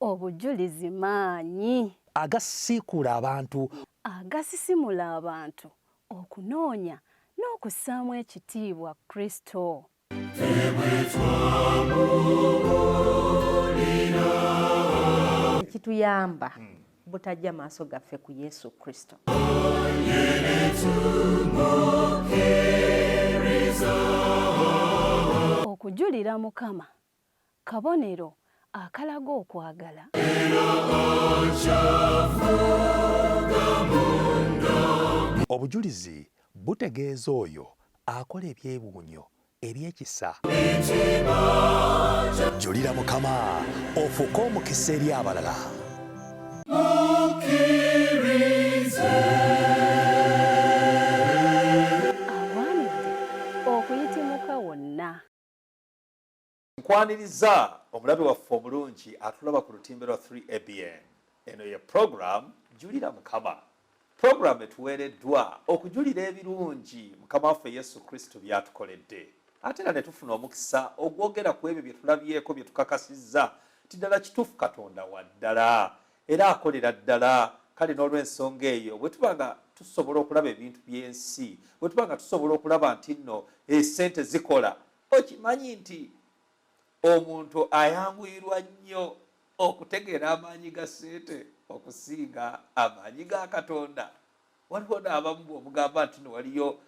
Obujulizi maanyi agasiikula abantu, agasisimula abantu okunoonya n'okussaamu ekitiibwa Kristo. Kituyamba butajja maaso gaffe ku Yesu Kristo. Okujulira Mukama kabonero akalaga okwagala. obujulizi butegeeza oyo akola ebyewuunyo ebyekisa. Julira Mukama ofuuke omukisa eri abalala. Awaanidde okuyitimuka wonna. Nkwaniriza omulabe waffe omulungi atulaba ku lutimbe lwa 3ABN. Eno ye program Julira Mukama. Program etuweereddwa okujulira ebirungi Mukama waffe Yesu Kristo byatukoledde. Ate era ne tufuna omukisa ogwogera ku ebyo bye tulabyeko bye tukakasizza nti ddala kituufu Katonda wa ddala era akolera ddala. Kale n'olw'ensonga eyo bwe tuba nga tusobola okulaba ebintu by'ensi, bwe tuba nga tusobola okulaba nti nno esente zikola, okimanyi nti omuntu ayanguyirwa nnyo okutegeera amaanyi ga ssente okusinga amaanyi ga Katonda. Waliwo n'abamu bw'omugamba nti no waliyo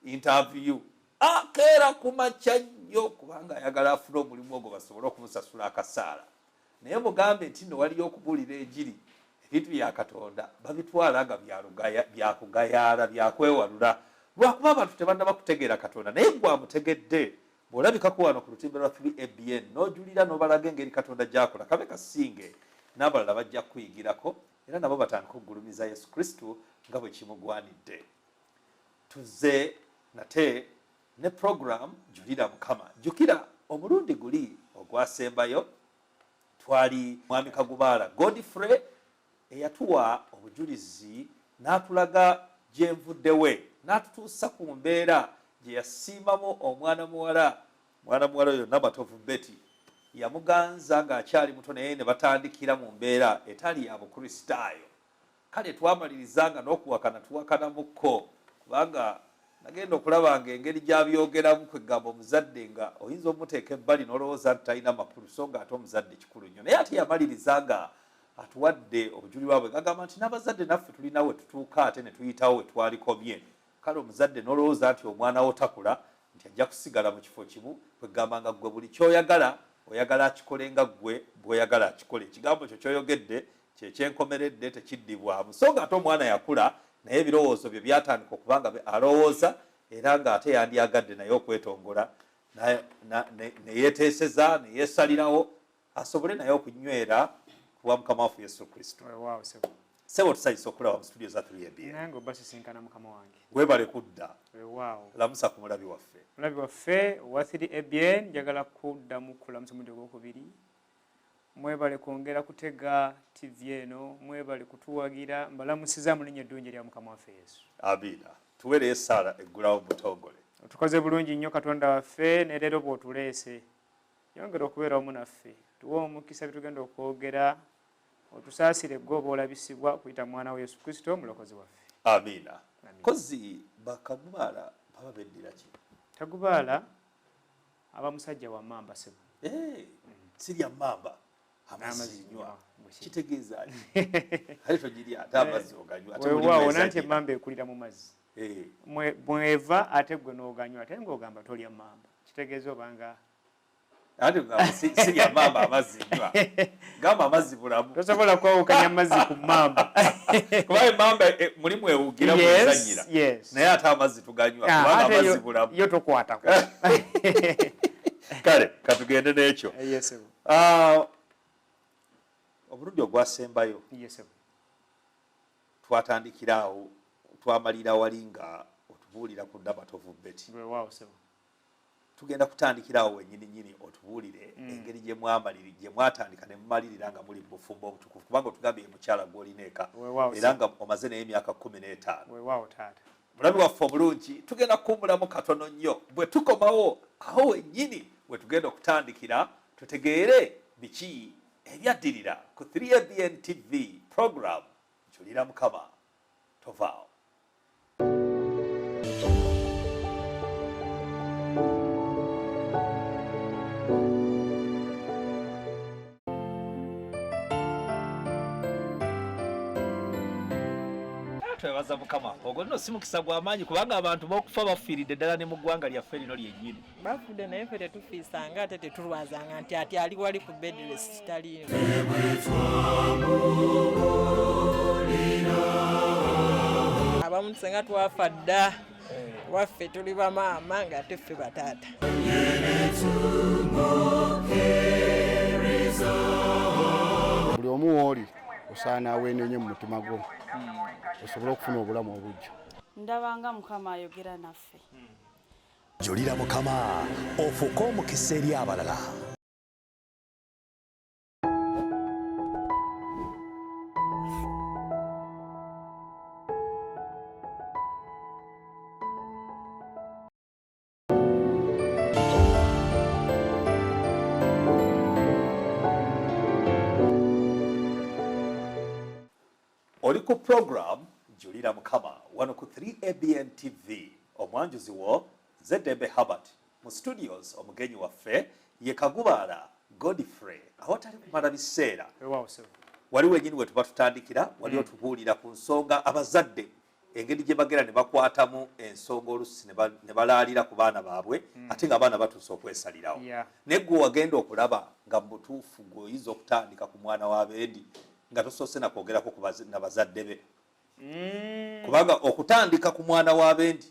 interview akeera ku makya nnyo kubanga ayagala afune omulimu ogwo basobole okumusasula akasaala, naye mugambe nti no waliyo okubuulira enjiri, ebintu bya Katonda babitwala nga byakugayaala byakwewalula lwakuba abantu tebannaba kutegeera Katonda. Naye gwe amutegedde bw'olabikako wano ku lutimbe lwa 3ABN n'ojulira n'obalaga engeri Katonda gy'akola, kabe kasinge n'abalala bajja kuyigirako era nabo batandika okugulumiza Yesu Kristo nga bwe kimugwanidde. Tuzze nate ne program Julira Mukama. Jjukira omulundi guli ogwasembayo twali mwami Kagubaala GodFrey eyatuwa obujulizi n'atulaga gye nvuddewe n'atutuusa ku mbeera gye yasiimamu omwana muwala oyo Namatovu Betty. Yamuganza ng'akyali muto naye ne batandikira mu mbeera etali ya bukristaayo. Kale twamalirizanga n'okuwakana tuwakanamukko kubanga nagenda okulaba nga engeri gy'abyogeramu kwegamba omuzadde nga oyinza omuteeka ebbali n'olowooza nti talina makulu so nga ate omuzadde kikulu nnyo. Naye ate yamalirizanga atuwadde obujulirwa bwe gagamba nti n'abazadde naffe tulina we tutuuka ate ne tuyitawo we twalikomye. Kale omuzadde n'olowooza nti omwana wo takula nti ajja kusigala mu kifo kimu kwegamba nga ggwe buli kyoyagala oyagala akikole nga ggwe bw'oyagala akikole. Ekigambo ekyo ky'oyogedde kyekyenkomeredde tekiddibwamu so nga ate omwana yakula naye ebirowoozo bye byatandika okuba nga alowooza era ng'ate yandyagadde naye okwetongola ne yeeteeseza ne yeesalirawo asobole naye okunywera kuwa Mukama waffe Yesu Kristo. Sebo tusanyusa okulaba mu studio za 3ABN. Nange obasisinkana Mukama wange. Weebale kudda. Weewaawo. Lamusa ku mulabi waffe. Mulabi waffe wa 3ABN njagala kuddamu kulamusa omulundi ogwokubiri. Mwebale kwongera kutega TV eno, mwebale kutuwagira, mbalamusiza mu linnya eddungi erya Mukama waffe Yesu. Amiina. Tuweereyo essaala eggulawo butongole. Tukoze bulungi nnyo Katonda waffe ne leero bw'otuleese. Yongera okubeera wamu naffe. Tuwe omukisa bitugenda okwogera. Otusaasire gwoba olabisibwa okuyita mwana wa Yesu Kristo omulokozi waffe. Amiina. Kozi Kagubaala baba beddira ki? Kagubaala aba musajja wa mmamba sebo. Sirya mmamba amazzi nywa. Kitegeeza ali togirya ate amazzi oganywa. Weewaawo nanti emmamba ekulira mu mazzi. Mweva ate gwe n'oganywa ate ng'ogamba tolya mmamba. Kitegeeza obanga ate sirya mmamba amazzi nywa. Gamba amazzi bulamu. Tosobola kwawukanya amazzi ku mmamba. Kuba emmamba mulimu ewugira mwezanyira. Naye ate amazzi tuganywa kubanga amazzi bulamu. Yo tokwatako. Kale katugende n'ekyo. Omulundi ogwasembayo twatandikiraawo twamalira wali nga otubuulira ku Namatovu Betty. Tugenda kutandikiraawo wennyini otubuulire engeri gye mwatandika ne mumalirira nga muli mu bufumbo obutukuvu kubanga otugambye mukyala gw'olina eka era nga omaze naye emyaka 15. Mulabi waffe omulungi tugenda kukuwummulamu katono nnyo bwe tukomawo awo wennyini we tugenda okutandikira tutegeere biki ebyaddirira ku 3ABN TV program Julira Mukama tovaawo. Twebaza Mukama ogwo nno si mukisa gw'amaanyi kubanga abantu b'okufa bafiiridde ddala ne mu ggwanga lyaffe lino lyennyini. Bafudde naye ffe tetufiisanga ate tetulwazanga nti ati ali wali ku bedrest taliino. Abamu tusenga twafa dda waffe tuli bamaama nga ate ffe bataata. Buli omu wooli osaana aweenenye mu mutima gwo osobola okufuna obulamu obujja. Ndabanga Mukama ayogera naffe. Julira Mukama ofuuke omukisa eri abalala. Oli ku program Julira Mukama wano ku 3ABN TV omwanjuzi wo ZDB Habert mu studios omugenyi waffe ye Kagubaala GodFrey awatali kumala biseera wali wenyini we tuba tutandikira wali otubuulira ku nsonga abazadde engeri gye bagera ne bakwatamu ensonga oluusi ne balaalira ku baana baabwe ate nga abaana batuusa okwesalirawo naye ggwe wagenda okulaba nga mu butuufu gweoyinza okutandika ku mwana w'abendi nga tosoose nakwogerako na bazadde be kubanga okutandika ku mwana w'abendi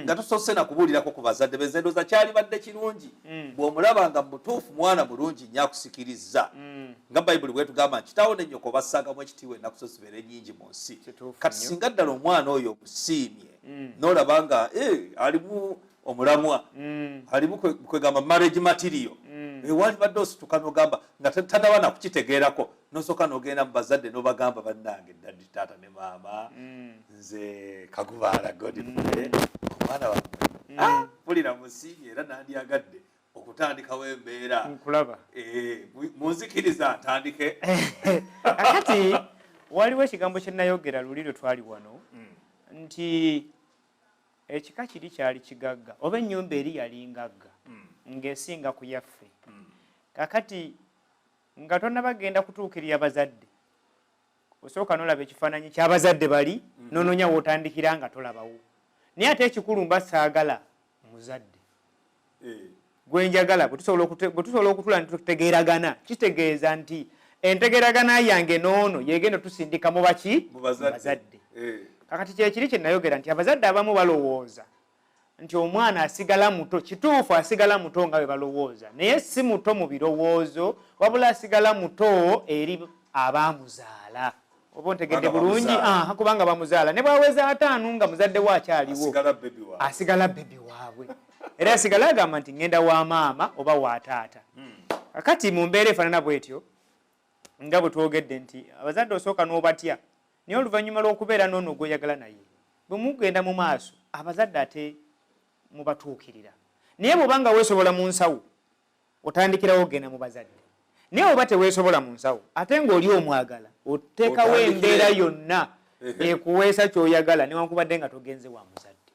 nga tosoose nakubuulirako ku bazadde be zendoza kyali badde kirungi bw'omulaba nga mutuufu mwana mulungi nnyo akusikirizza nga bayibuli bwetugamba nti kitaawo ne nnyoko bassagamu ekitiibwa ennaku zo zibeere nnyingi mu nsi kati singa ddala omwana oyo omusiimye n'olaba nga alimu omulamwa alimu kwegamba marriage material wali badde osituka n'ogamba nga tanaba nakukitegeerako nosooka n'ogenda mu bazadde n'obagamba bannange ddaddi taata ne maama nze Kagubaala GodFrey omwana wammwe mpulira musiimye era nandyagadde okutandikawo embeera nkulaba munzikiriza ntandike. Akati waliwo ekigambo kye nayogera luli lwe twali wano nti ekika kiri kyali kigagga oba ennyumba eri yali ngagga ng'esinga ku yaffe kakati nga tonnabagenda kutuukirira bazadde osooka n'olaba ekifaananyi ky'abazadde bali n'onoonya wootandikira nga tolabawo naye ate ekikulu mba saagala muzadde gwe njagala bwe tusobola okutula ne tutegeeragana kitegeeza nti entegeeragana yange n'ono yeegenda tusindika mu baki mu bazadde kakati kyekiri kye nayogera nti abazadde abamu balowooza nti omwana asigala muto kituufu asigala muto nga bwe balowooza naye si muto mu birowoozo wabula asigala muto eri abaamuzaala oba ontegedde bulungi kubanga bamuzaala ne bwaweza 5 nga muzadde we akyaliwo asigala bebi waabwe era asigala agamba nti ngenda wa maama oba wa taata kakati mu mbeera efaanana bwetyo nga bwe twogedde nti abazadde osooka n'obatya naye oluvannyuma lw'okubeera n'ono gw'oyagala naye bwe mugenda mu maaso abazadde ate mubatuukirira naye bw'obanga weesobola mu nsawo otandikirawo ogenda mu bazadde naye oba teweesobola mu nsawo ate ng'oli omwagala oteekawo embeera yonna ekuweesa ky'oyagala newankubadde nga togenze wa muzadde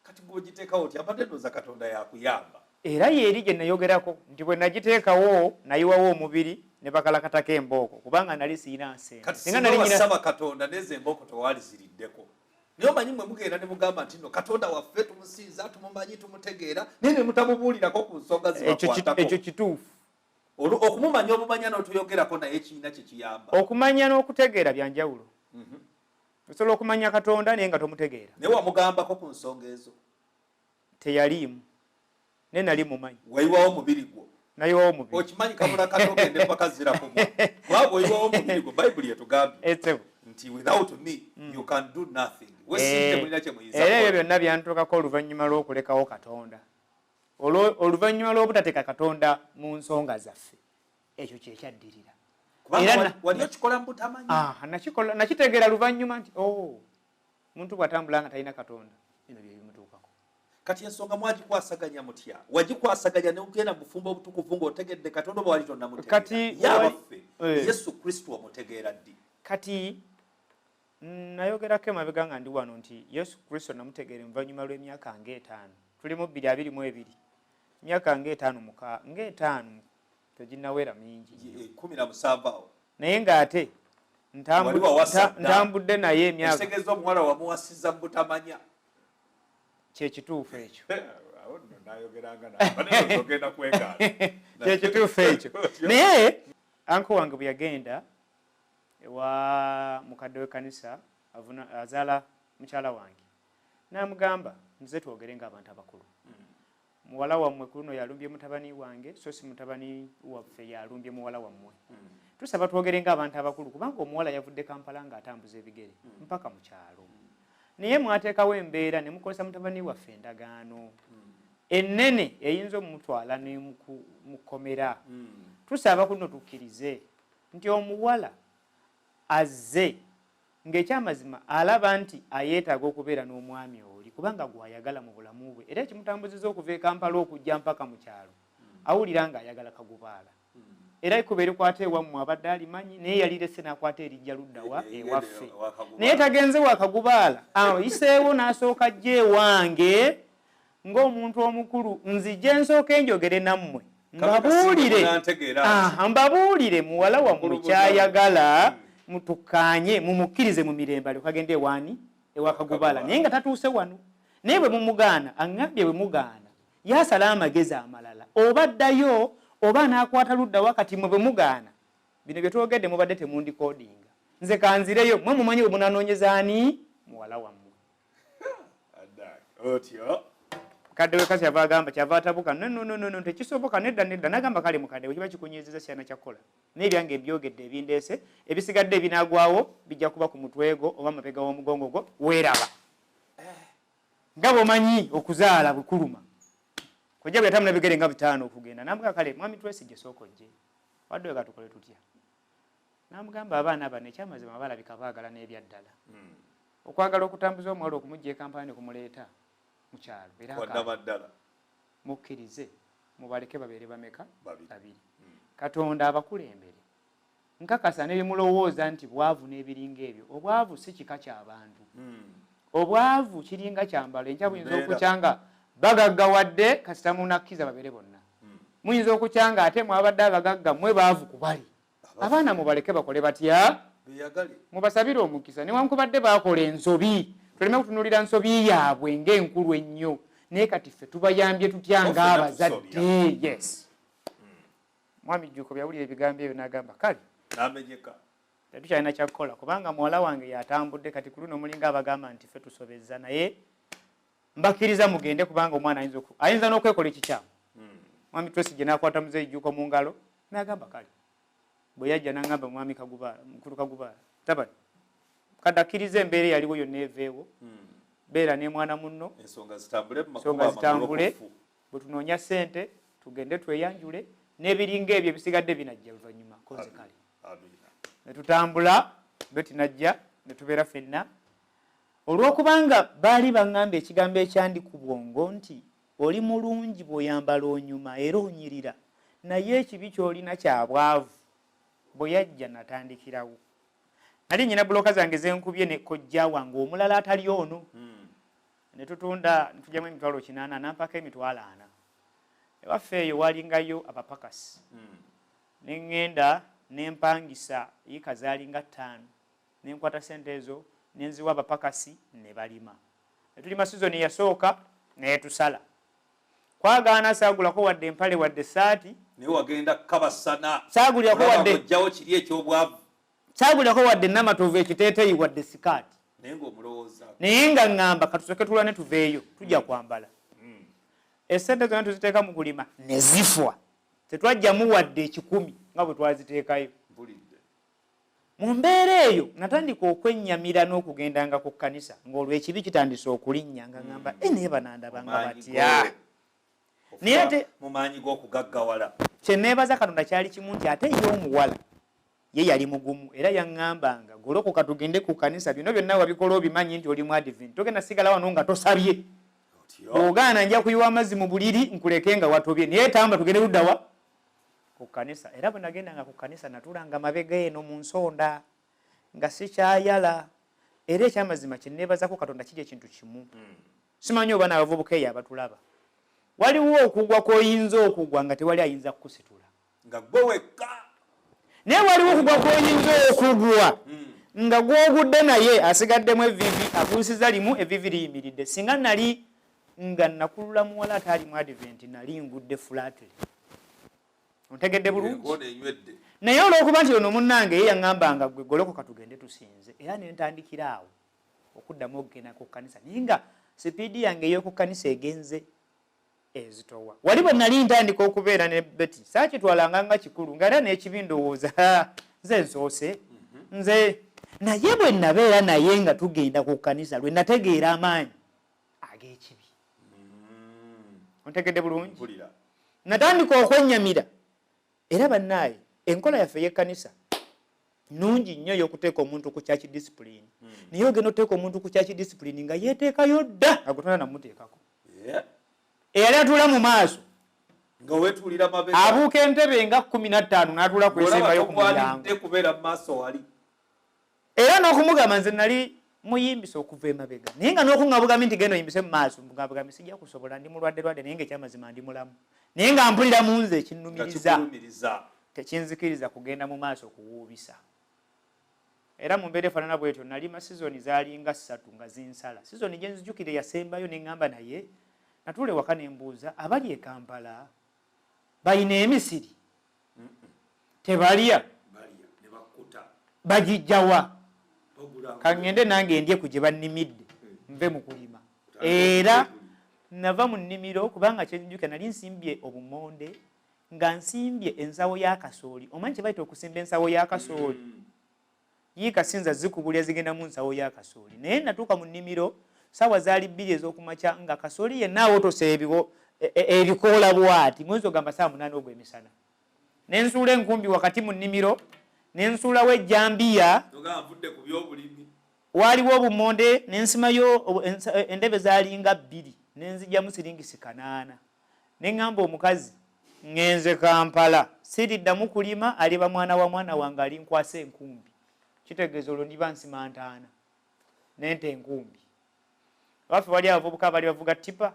kati gw'ogiteekawo oti abadde ndowooza Katonda yakuyamba era yeeri gye nayogerako nti bwe nagiteekawo nayiwawo omubiri ne bakalakatako embooko kubanga nali siina nsente kati singa wasaba Katonda n'ezo embooko tewali ziriddeko naye omanyi mwe mugenda ne mugamba nti no Katonda waffe tumusinza tumumanyi tumutegeera naye ne mutamubuulirako ku nsonga zibakwatako ekyo kituufu okumumanya obumanya n'otoyogerako naye kiina kye kiyamba okumanya n'okutegeera byanjawulo osobola okumanya Katonda naye nga tomutegeera naye wamugambako ku nsonga ezo teyaliimu naye nali mumanyi wayiwawo mubiri gwo nayiwawo mubiri okimanyi kabula kati ogende mpaka zirakumwa kubanga wayiwawo mubiri gwo bayibuli etugambye nti without me you can do nothing era ebyo byonna byantukako oluvannyuma lw'okulekawo Katonda oluvannyuma lw'obutateeka Katonda mu nsonga zaffe ekyo kyekyaddirira wali okikola mbutamanyi nakitegeera luvannyuma nti muntu bw'atambula nga talina Katonda bino bye bimutuukako kati ensonga mwagikwasaganya mutya wagikwasaganya neugenda mufumbo obutukuvu ng'otegedde katonda oba wali tonnamutegeera Kati yabaffe yesu kristo omutegeera ddi kati nayogerako emabega nga ndi wano nti yesu kristo namutegeera oluvannyuma lw'emyaka ng'etaano tuli mu 2022 emyaka ng'etaano teginnawera mingi 17 awo naye ng'ate ntambudde naye emyaka ekitegeza omuwala wamuwasiza mu butamanya kyekituufu ekyo kyekituufu ekyo naye anko wange bwe yagenda ewa mukadde w'ekkanisa azaala mukyala wange n'amugamba nze twogere ng'abantu abakulu muwala wammwe ku luno yalumbye mutabani wange so si mutabani waffe yalumbye muwala wammwe tusaba twogere ng'abantu abakulu kubanga omuwala yavudde Kampala ng'atambuza ebigere mpaka mu kyalo naye mwateekawo embeera ne mukozesa mutabani waffe endagaano ennene eyinza omutwala nemukomera tusaba kuno tukkirize nti omuwala azze ng'ekyamazima alaba nti ayeetaaga okubeera n'omwami oli kubanga gw'ayagala mu bulamu bwe era ekimutambuziza okuva e Kampala okujja mpaka mu kyalo awulira ng'ayagala Kagubaala era ekuba erikwata ewammwe abadde alimanyi naye yalirese n'akwata erijja luddawa ewaffe naye tagenze wa Kagubaala ayiseewo n'asooka ajja ewange ng'omuntu omukulu nzije nsooka enjogere nammwe mbabuulire muwala wammwe kyayagala mutukkaanye mumukkirize mu mirembe alyoka agende ewaani ewa Kagubaala naye nga tatuuse wano naye bwe mumugaana aŋŋambye bwe mugaana yasala amagezi amalala oba ddayo oba anakwata ludda wakati mwe bwe mugaana bino bye twogedde mubadde temundikodinga nze kanzireyo mwe mumanyi bwe munanoonyeza ani muwala wammwe otyo kadde we kasi ava agamba kyava atabuka no tekisoboka nedda nagamba kale mukadde we kiba kikunyezeza kyana kyakola n'ebyange ebyogedde ebindeese ebisigadde ebinaagwawo bijja kuba ku mutwego oba mabega w'omugongo gwo weeraba nga bw'omanyi okuzaala bukuluma kojja bwe yatamuna bigere nga 5 okugenda namuga kale mwami twesijje sooka ojje wadde wega tukole tutya namugamba abaana bano ekyamazima balabika baagala n'ebyaddala okwagala okutambuza omuwala okumugja ekampala ne kumuleeta mu kyalo era mukkirize mubaleke babeere bameka babiri katonda abakulembere nkakasa ne bimulowooza nti bwavu n'ebiringa ebyo obwavu si kika ky'abantu obwavu kiringa kyambalo enkya buyinza okukyanga bagaggawadde kasita munakkiza babere bonna muyinza okukyanga ate mwabadde abagagga mwe baavu kubali abaana mubaleke bakole batya mubasabire omukisa newankubadde bakola ensobi tuleme kutunulira nsobi yaabwe ng'enkulu ennyo naye kati ffe tubayambye tutya ng'abazadde yes mwami Jjuuko byawulira ebigambo ebyo n'agamba kale n'amenyeka tetukyalina kyakukola kubanga muwala wange yatambudde kati ku luno mulinga abagamba nti ffe tusobezza naye mbakkiriza mugende kubanga omwana ayinza n'okwekola ekikyamu mwami Twesijje n'akwata muzeeyi Jjuuko mu ngalo n'agamba kale bwe yajja n'agamba mwami Kagubaala mukulu Kagubaala tabani kadde akkiriza embeera yaliwo yonna eveewo beera ne mwana munno ensonga zitambule bwe tunoonya ssente tugende tweyanjule n'ebiringa ebyo ebisigadde binajja luvannyuma koze kale ne tutambula Beti najja ne tubeera ffenna olw'okubanga baali baŋŋamba ekigambo ekyandi ku bwongo nti oli mulungi bw'oyambala onyuma era onyirira naye ekibi ky'olina kya bwavu bwe yajja natandikirawo nali nnyina buloka zange zenkubye ne kojja wange omulala atali ono ne tutunda netujjamu emitwalo 8 nampaka emitwalo 4 ewaffe eyo walingayo abapakasi ne ŋŋenda ne mpangisa yiika zaalinga 5 ne nkwata sente ezo ne nziwa abapakasi ne balima ne tulima sizoni yasooka naye tusala kwagaana saagulako wadde empale wadde saati naye wagenda kabasana saagulirako wadde ojjawo kiri ekyobwavu saagulirako wadde namatovu ekiteeteeyi wadde sikaati naye ng'omulowooza naye nga ŋŋamba katusoke tulwa ne tuveeyo tujja kwambala essente zonna tuziteeka mu kulima ne zifwa tetwajjamu wadde 10 nga bwe twaziteekayo mu mbeera eyo natandika okwennyamira n'okugendanga ku kkanisa ng'olwekibi kitandise okulinnya nga ŋŋamba naye banandabanga batya naye ate mumaanyi g'okugaggawala kye neebaza Katonda kyali kimu nti ate ye omuwala ye yali mugumu era yaŋŋambanga golokoka tugende ku kkanisa bino byonna wabikola obimanyi nti oli mu Advent togenda sigala wano nga tosabye bw'ogaana nja kuyiwa amazzi mu buliri nkuleke nga watobye naye tamba tugende ludda wa ku kkanisa. Era bwe nagendanga ku kkanisa natulanga mabega eno mu nsonda nga sikyayala. Era ekyamazima kye neebazako Katonda kiri ekintu kimu. Simanyi oba n'abavubuka eyo abatulaba. Waliwo okugwa kw'oyinza okugwa nga tewali ayinza kukusitula. Nga gwe wekka. Naye waliwo okugwa kw'oyinza okugwa nga gw'ogudde naye asigaddemu evivi akuusiza limu evivi liyimiridde. Singa nali nga nakulula muwala ataali mu advent nali ngudde flatly. Ontegedde bulungi? Naye olw'okuba nti ono munnange ye yaŋŋambanga gwe golokoka tugende tusinze. Era ne ntandikira awo okuddamu okugenda ku kkanisa. Naye nga sipiidi yange ey'oku kkanisa egenze ezitowa. Wali bwe nali ntandika okubeera ne Betty saakitwalanga nga kikulu nga era n'ekibi ndowooza nze nsoose nze. Naye bwe nabeera naye nga tugenda ku kkanisa lwe nategeera amaanyi ag'ekibi. Ontegedde bulungi? Natandika okwennyamira. Era bannaaye enkola yaffe y'ekkanisa nnungi nnyo y'okuteeka omuntu ku church discipline. Naye ogenda oteeka omuntu ku church discipline nga yeeteekayo dda agutona namuteekako. Eyali atuula mu maaso nga wetuulira mabega abuuka entebe nga 15 n'atuula ku esembayo ku mulyango kubeera mu maaso wali. Era n'okumugamba nze nali muyimbisa okuva emabega naye nga n'okuŋŋabugambi nti genda oyimbise mu maaso mugambugambi sijja kusobola ndi mulwadde naye ng'ekyamazima ndi mulamu naye nga mpulira mu nze ekinnumiriza tekinzikiriza kugenda mu maaso okuwuubisa. Era mu mbeera efaanana bwetyo nalima sizoni zaalinga 3 nga zinsala. Sizoni gye nzijukire yasembayo ne ŋŋamba naye natuule waka ne mbuuza abali e Kampala balina emisiri tebalya bagijjawa kaŋŋende nange ndye ku gye bannimidde nve mu kulima. Era nava mu nnimiro kubanga kyenjukira nali nsimbye obumonde nga nsimbye ensawo ya kasooli. Omanyi kye bayita okusimba ensawo ya kasooli? Yiika sinza zikubulya zigenda mu nsawo ya kasooli. Naye natuuka mu nnimiro sawa zaali 2 ez'okumakya nga kasooli yenna awotose ebikoola bw'ati mwezi ogamba saa 8 ogw'emisana. Ne nsuula enkumbi wakati mu nnimiro ne nsuulawo ejjambiya. Waaliwo obumonde ne nsimayo endebe zaalinga 2 ne nzijjamu siringisi 8. Ne ŋŋamba omukazi ŋŋenze Kampala siriddamu kulima aliba mwana wa mwana wange alinkwasa enkumbi. Kitegeeza olwo ndiba nsima ntaana nente enkumbi. Waffe wali abavubuka bali bavuga tipa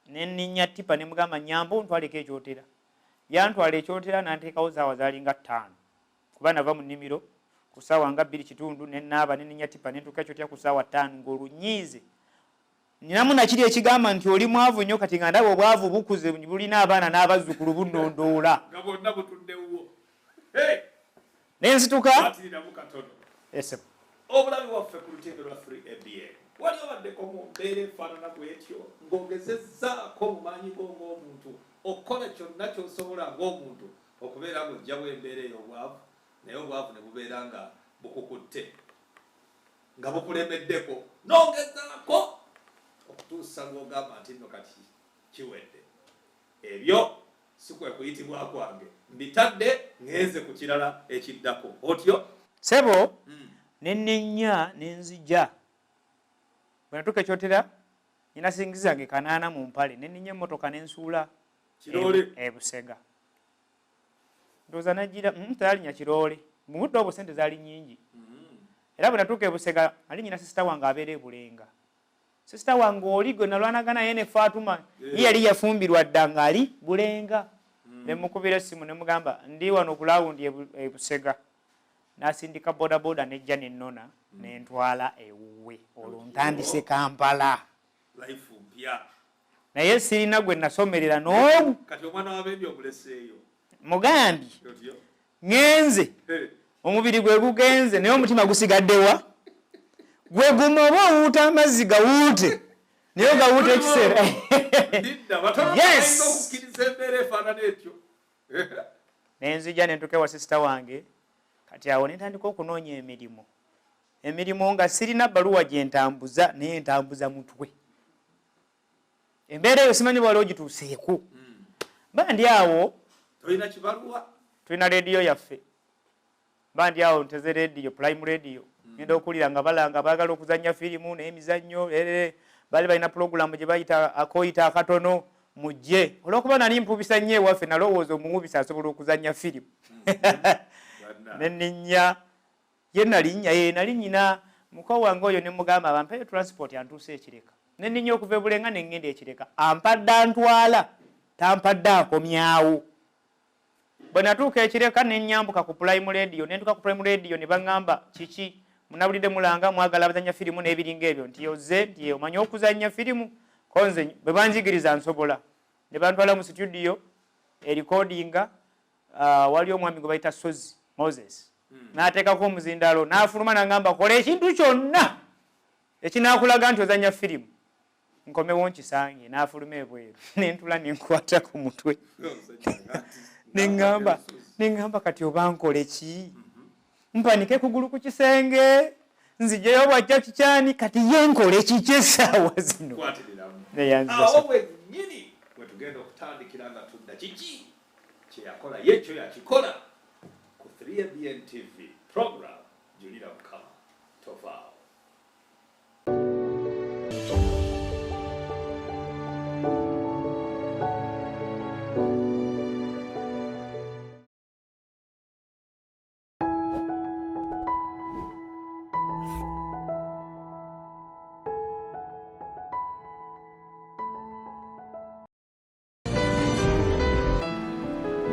ne nninnya tipa ne mugamba nyambo ntwaleko ekyotera. Yantwala ekyotera n'anteekawo saawa zaalinga 5 kuba nava mu nnimiro ku saawa nga 2:30 ne naaba ne nninnya tipa ne ntuuka ekyotera ku saawa 5 ng'olunyiize. Ninamu nakiri ekigamba nti oli mwavu nnyo kati nga ndaba obwavu bukuze bulina abaana n'abazzukulu bunnondoola. Nga bonna butuddewo. Nensituka obulabi waffe ku lutindo lwa 3ABN wali obaddeko mu mbeera efaanana bwetyo ng'ogezezzaako mu maanyi go ng'omuntu okukola kyonna ky'osobola ng'omuntu okubeera ng'ojjamu embeera ey'obwavu naye obwavu ne bubeera nga bukukutte nga bukulemeddeko n'ogezaako okutuusa ng'ogamba nti nno kati kiwedde. Ebyo si kwe kuyitibwa kwange mbitadde ngenze ku kirala ekiddako otyo sebo. Nenenya nenzija bwe natuuka ekyotera nina singi zange 8 mu mpale nenenya emmotoka nensuula Kiroole Busega. Ndowooza nagira tayali Nyakiroole mu muddo obwo sente zaali nnyingi. Era bwe natuuka Busega ali nyina sisita wange abeera e Bulenga. Sisita wange oli gwe nalwanagana ye ne Fatuma ye yali yafumbirwa dda ng'ali Bulenga. Ne mukubira essimu ne mugamba ndi wano ku laawundi e Busega. N'asindika bodaboda nejja nennona n'entwala ewuwe olwo ntandise Kampala. life mpya. Naye sirina gwe nasomerera n'omu. Kati omwana w'abendi omuleseeyo. Mugambi ngenze omubiri gwe gugenze naye omutima gusigaddewa. Gwe guma oba owuuta amazzi gawuute naye gawuute ekiseera. Yes. Nenzija ne ntuuka ewa sisita wange kati awo ne ntandika okunoonya emirimu nga sirina bbaluwa gye ntambuza naye ntambuza mutwe. Embeera eyo simanyi bwali ogituuseeko. Bandi awo tolina kibaluwa. Tulina rediyo yaffe. Bandi awo nteze rediyo, prime rediyo. Ngenda okuwulira nga balanga baagala okuzannya firimu n'emizannyo bali balina programu gye bayita akoyita akatono mujje olwokuba nali mpubisa nnyo ewaffe nalowooza omuwubisa asobola okuzannya firimu nenninya ye nali nnyina muko wange oyo ne mugamba bampeyo transport antuuse ekireka nenninya okuva ebulenga ne ŋŋenda ekireka ampadde antwala tampadde akomyawo bwe natuuka ekireka ne nnyambuka ku prime radio ne ntuuka ku prime radio ne baŋŋamba kiki munabulidde mulanga mwagala abazannya firimu n'ebiringa ebyo nti oze nti omanyi okuzannya firimu konze bwe banjigiriza nsobola ne bantwala mu studio erikodinga wali omwami gwe bayita Sozi Moses n'ateekako omuzindaalo n'afuluma n'aŋŋamba kola ekintu kyonna ekinaakulaga nti ozannya firimu nkomewo nkisange n'afuluma ebweru nentula nenkwata ku mutwe neŋŋamba kati oba nkole ki mpanike kugulu ku kisenge nzijeyo bwajja kikyani kati ye nkole kiki essaawa zino awo wennyini wetugenda okutandikira nga tudda kiki kyeyakola ye kyo yakikola ku 3ABN TV program Julira Mukama tovaawo.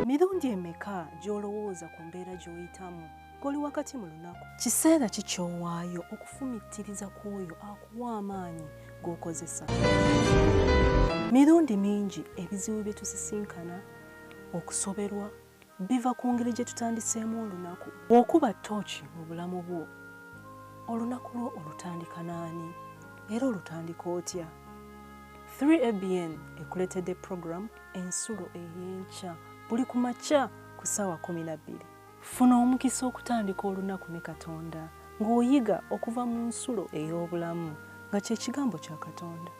Mirundi emeka gy'olowooza ku mbeera gy'oyitamu ng'oli wakati mu lunaku? Kiseera ki ky'owaayo okufumittiriza kw'oyo akuwa amaanyi g'okozesa? Mirundi mingi ebizibu bye tusisinkana, okusoberwa, biva ku ngeri gye tutandiseemu olunaku. Bw'okuba ttooki mu bulamu bwo, olunaku lwo olutandika n'ani era olutandika otya? 3ABN ekuleetedde program ensulo ey'enkya buli ku makya ku ssaawa 12. Funa omukisa okutandika olunaku ne Katonda ng'oyiga okuva mu nsulo ey'obulamu nga kye kigambo kya Katonda.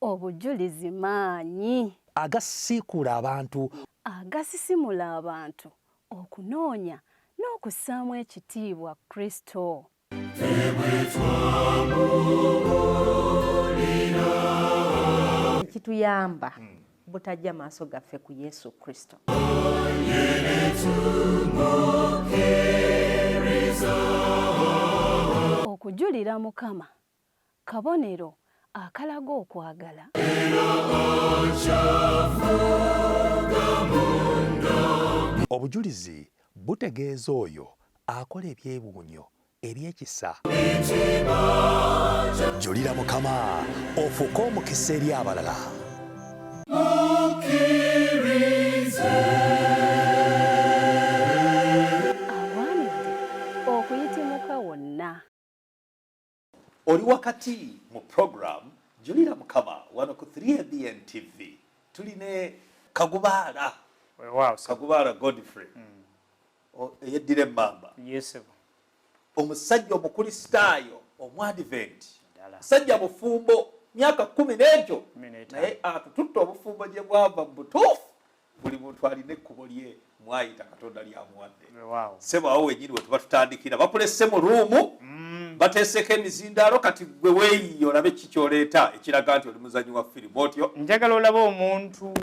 Obujulizi maanyi agasiikula abantu agasisimula abantu okunoonya n'okussaamu ekitiibwa Kristo. Ekituyamba butajja maaso gaffe ku Yesu Kristo. Okujulira Mukama kabonero akalaga okwagala. obujulizi butegeeza oyo akola ebyewuunyo ebyekisa. Julira Mukama ofuuke omukisa eri abalala. Awaanidde okuyitimuka wonna. Oli wakati mu program Julira Mukama wano ku 3ABN TV tuline Kagubaala. Kagubaala GodFrey eyeddira emmamba. Omusajja omukristaayo omwadiventi, musajja bufumbo myaka 10 n'egyo naye atututte obufumbo gye bwava mu butuufu buli muntu alina ekkubo lye mwayita Katonda lyamuwadde. Ssebo awo wenyini we tuba tutandikira bapulesse mu ruumu bateeseko emizindaalo kati gwe weeyiyo olabe kikyoleeta ekiraga nti oli muzanyi wa firimu otyo. Njagala olaba omuntu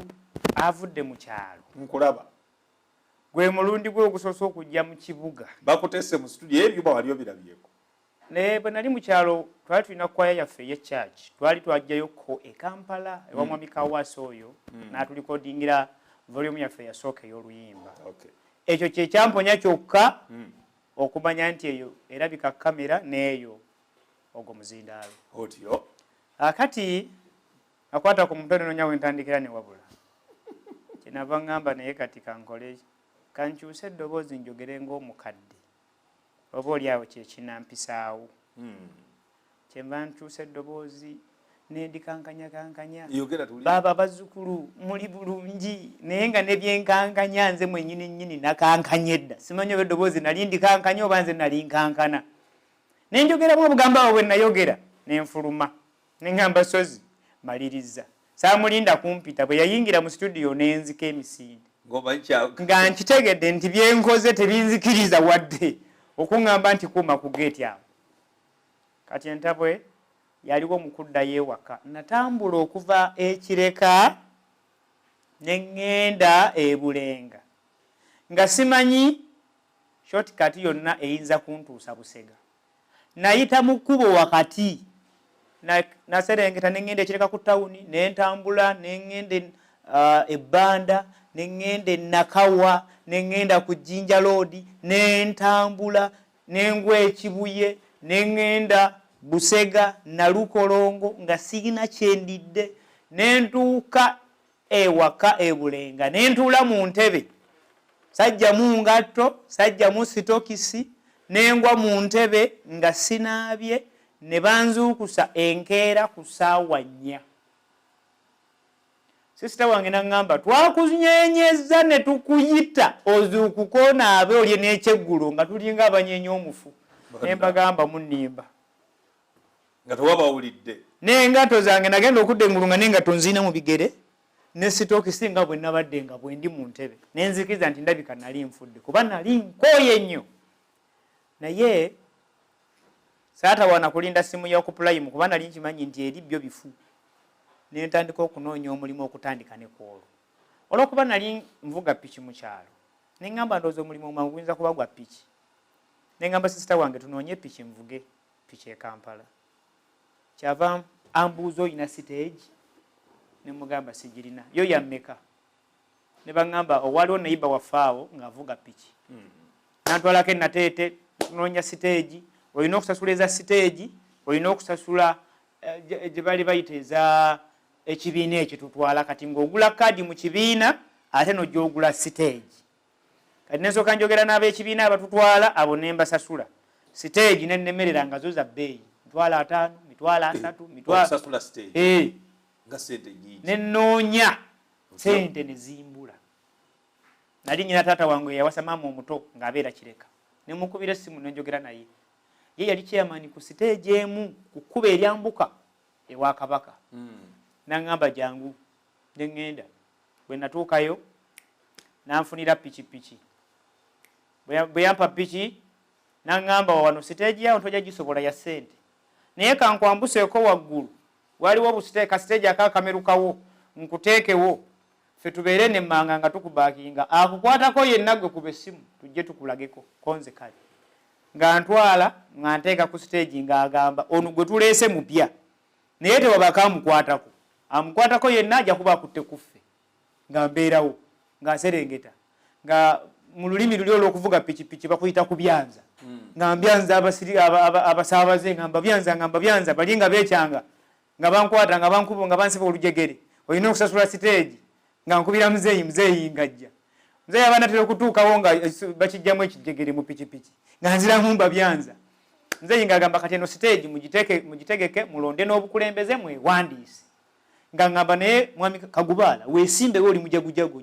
avudde mu kyalo. Nkulaba. Gwe mulundi gwe ogusoose okujja mu kibuga. Bakuteese mu studio ebyuma wali obirabyeko. Ne bwe nali mu kyalo twali tulina kwaya yaffe ey'echurch. Twali twajjayo ko e Kampala ewa mwami Kawasa oyo n'atulikodingira volume yaffe yasooka ey'oluyimba. Ekyo kye kyamponya kyokka okumanya nti eyo erabika kamera n'eyo ogwo muzindaalo. Otyo. Akati akwata ku mutono nonyawo entandikira ne wabula. Kyenava ngamba naye kati kankole kankyuse eddoboozi njogere ng'omukadde oba oli awo kye kinampisaawo. Kyenva nkyuse eddoboozi nendikankanya Yogera tuli. baba bazzukulu muli bulungi naye nga ne byenkankanya nze mwennyini nnyini nakankanya edda simanyi oba eddoboozi nali ndikankanya oba nze nali nkankana ne njogeramu obugamba awo bwe nayogera ne nfuluma ne ngamba sozi maliriza saamulinda kumpita bwe yayingira mu studio ne nzika emisinde nga nkitegedde nti byenkoze tebinzikiriza wadde okuŋŋamba nti kuuma ku geeti awo kati entabwe yaliwo mu kuddayo ewaka natambula okuva ekireka ne ŋŋenda ebulenga nga simanyi shortcut yonna eyinza kuntuusa Busega nayita mu kkubo wakati naserengeta ne ŋŋenda ekireka ku tawuni ne ntambula ne ŋŋenda ebbanda ne ŋŋenda Nakawa ne ŋŋenda ku Jinja Road ne ntambula ne ngwa Ekibuye ne ŋŋenda Busega Nalukolongo nga sirina kyendidde ne ntuuka ewaka ebulenga ne ntuula mu ntebe sajja mu ngatto sajja mu sitokisi ne ngwa mu ntebe nga sinaabye ne banzuukusa enkeera ku ssaawa 4. Sisita wange naŋŋamba twakunyeenyezza ne tukuyita ozuukuko onaabe olye n'ekyeggulo nga tulinga abanyeenya omufu ne mbagamba munnimba nga tewabawulidde n'engato zange nagenda okudda engulu nga n'engato nziina mu bigere ne sitokisi nga bwe nabadde nga bwe ndi mu ntebe ne nzikiriza nti ndabika nali nfudde kuba nali nkooye nnyo naye saatawaana kulinda simu y'okupulayimu kuba nali nkimanyi nti eri byo bifu ne ntandika okunoonya omulimu okutandika ne kwolwo olw'okuba nali nvuga piki mu kyalo ne ŋŋamba ndowooza omulimu omwangu guyinza kuba gwa piki ne ŋŋamba sisita wange tunoonye piki nvuge piki e Kampala kyava ambuuza oyina siteegi ne mugamba sigirina yo yammeka ne baŋŋamba owaliwo nayiba waffe awo ng'avuga piki nantwalako enateete tunoonya siteegi olina okusasula eza siteegi olina okusasula gye bali bayita eza ekibiina ekyo tutwala kati ng'ogula kaadi mu kibiina ate n'ojja ogula siteegi kati nensooka njogera n'ab'ekibiina abatutwala abo ne mbasasula siteegi ne nnemerera nga zo za bbeeyi mitwalo 5 mitwalo 3 mitwalo nga sente nyingi ne nnoonya sente ne zimbula nali nnyina taata wange yawasa maama omuto ng'abeera Kireka ne mukubira essimu ne njogera naye ye yali chairman ku siteegi emu ku kkuba eryambuka ewa Kabaka naŋŋamba jangu ne ŋŋenda bwe natuukayo nanfunira pikipiki bwe yampa piki naŋŋamba wano siteegi yawo tojja gisobola ya ssente naye kankwambuseeko waggulu waliwo kasiteegi akakamerukawo nkuteekewo ffe tubeere nemmanga nga tukubaakinga akukwatako yenna gwe kuba essimu tujje tukulageko konze kale nga ntwala nga nteeka ku siteegi ng'agamba ono gwe tuleese mupya naye tewabaka amukwatako amukwatako yenna ajja kuba akutte kuffe nga mbeerawo nga nserengeta nga mu lulimi luli olw'okuvuga pikipiki bakuyita kubyanza nga mbyanza abasaabaze nga mbabyanza bali nga beekyanga nga bankwata nga bankuba nga bansiba olujegere olina okusasula siteegi nga nkubira muzeeyi ngajja muzeeyi abanatera okutuukawo nga bakijjamu ekijegere mu pikipiki nga nziramu mbabyanza muzeeyi ng'agamba kati eno siteegi mugitegeke mulonde n'obukulembeze mwewandiise nga ngamba naye mwami Kagubaala weesimbewo oli mujagujagu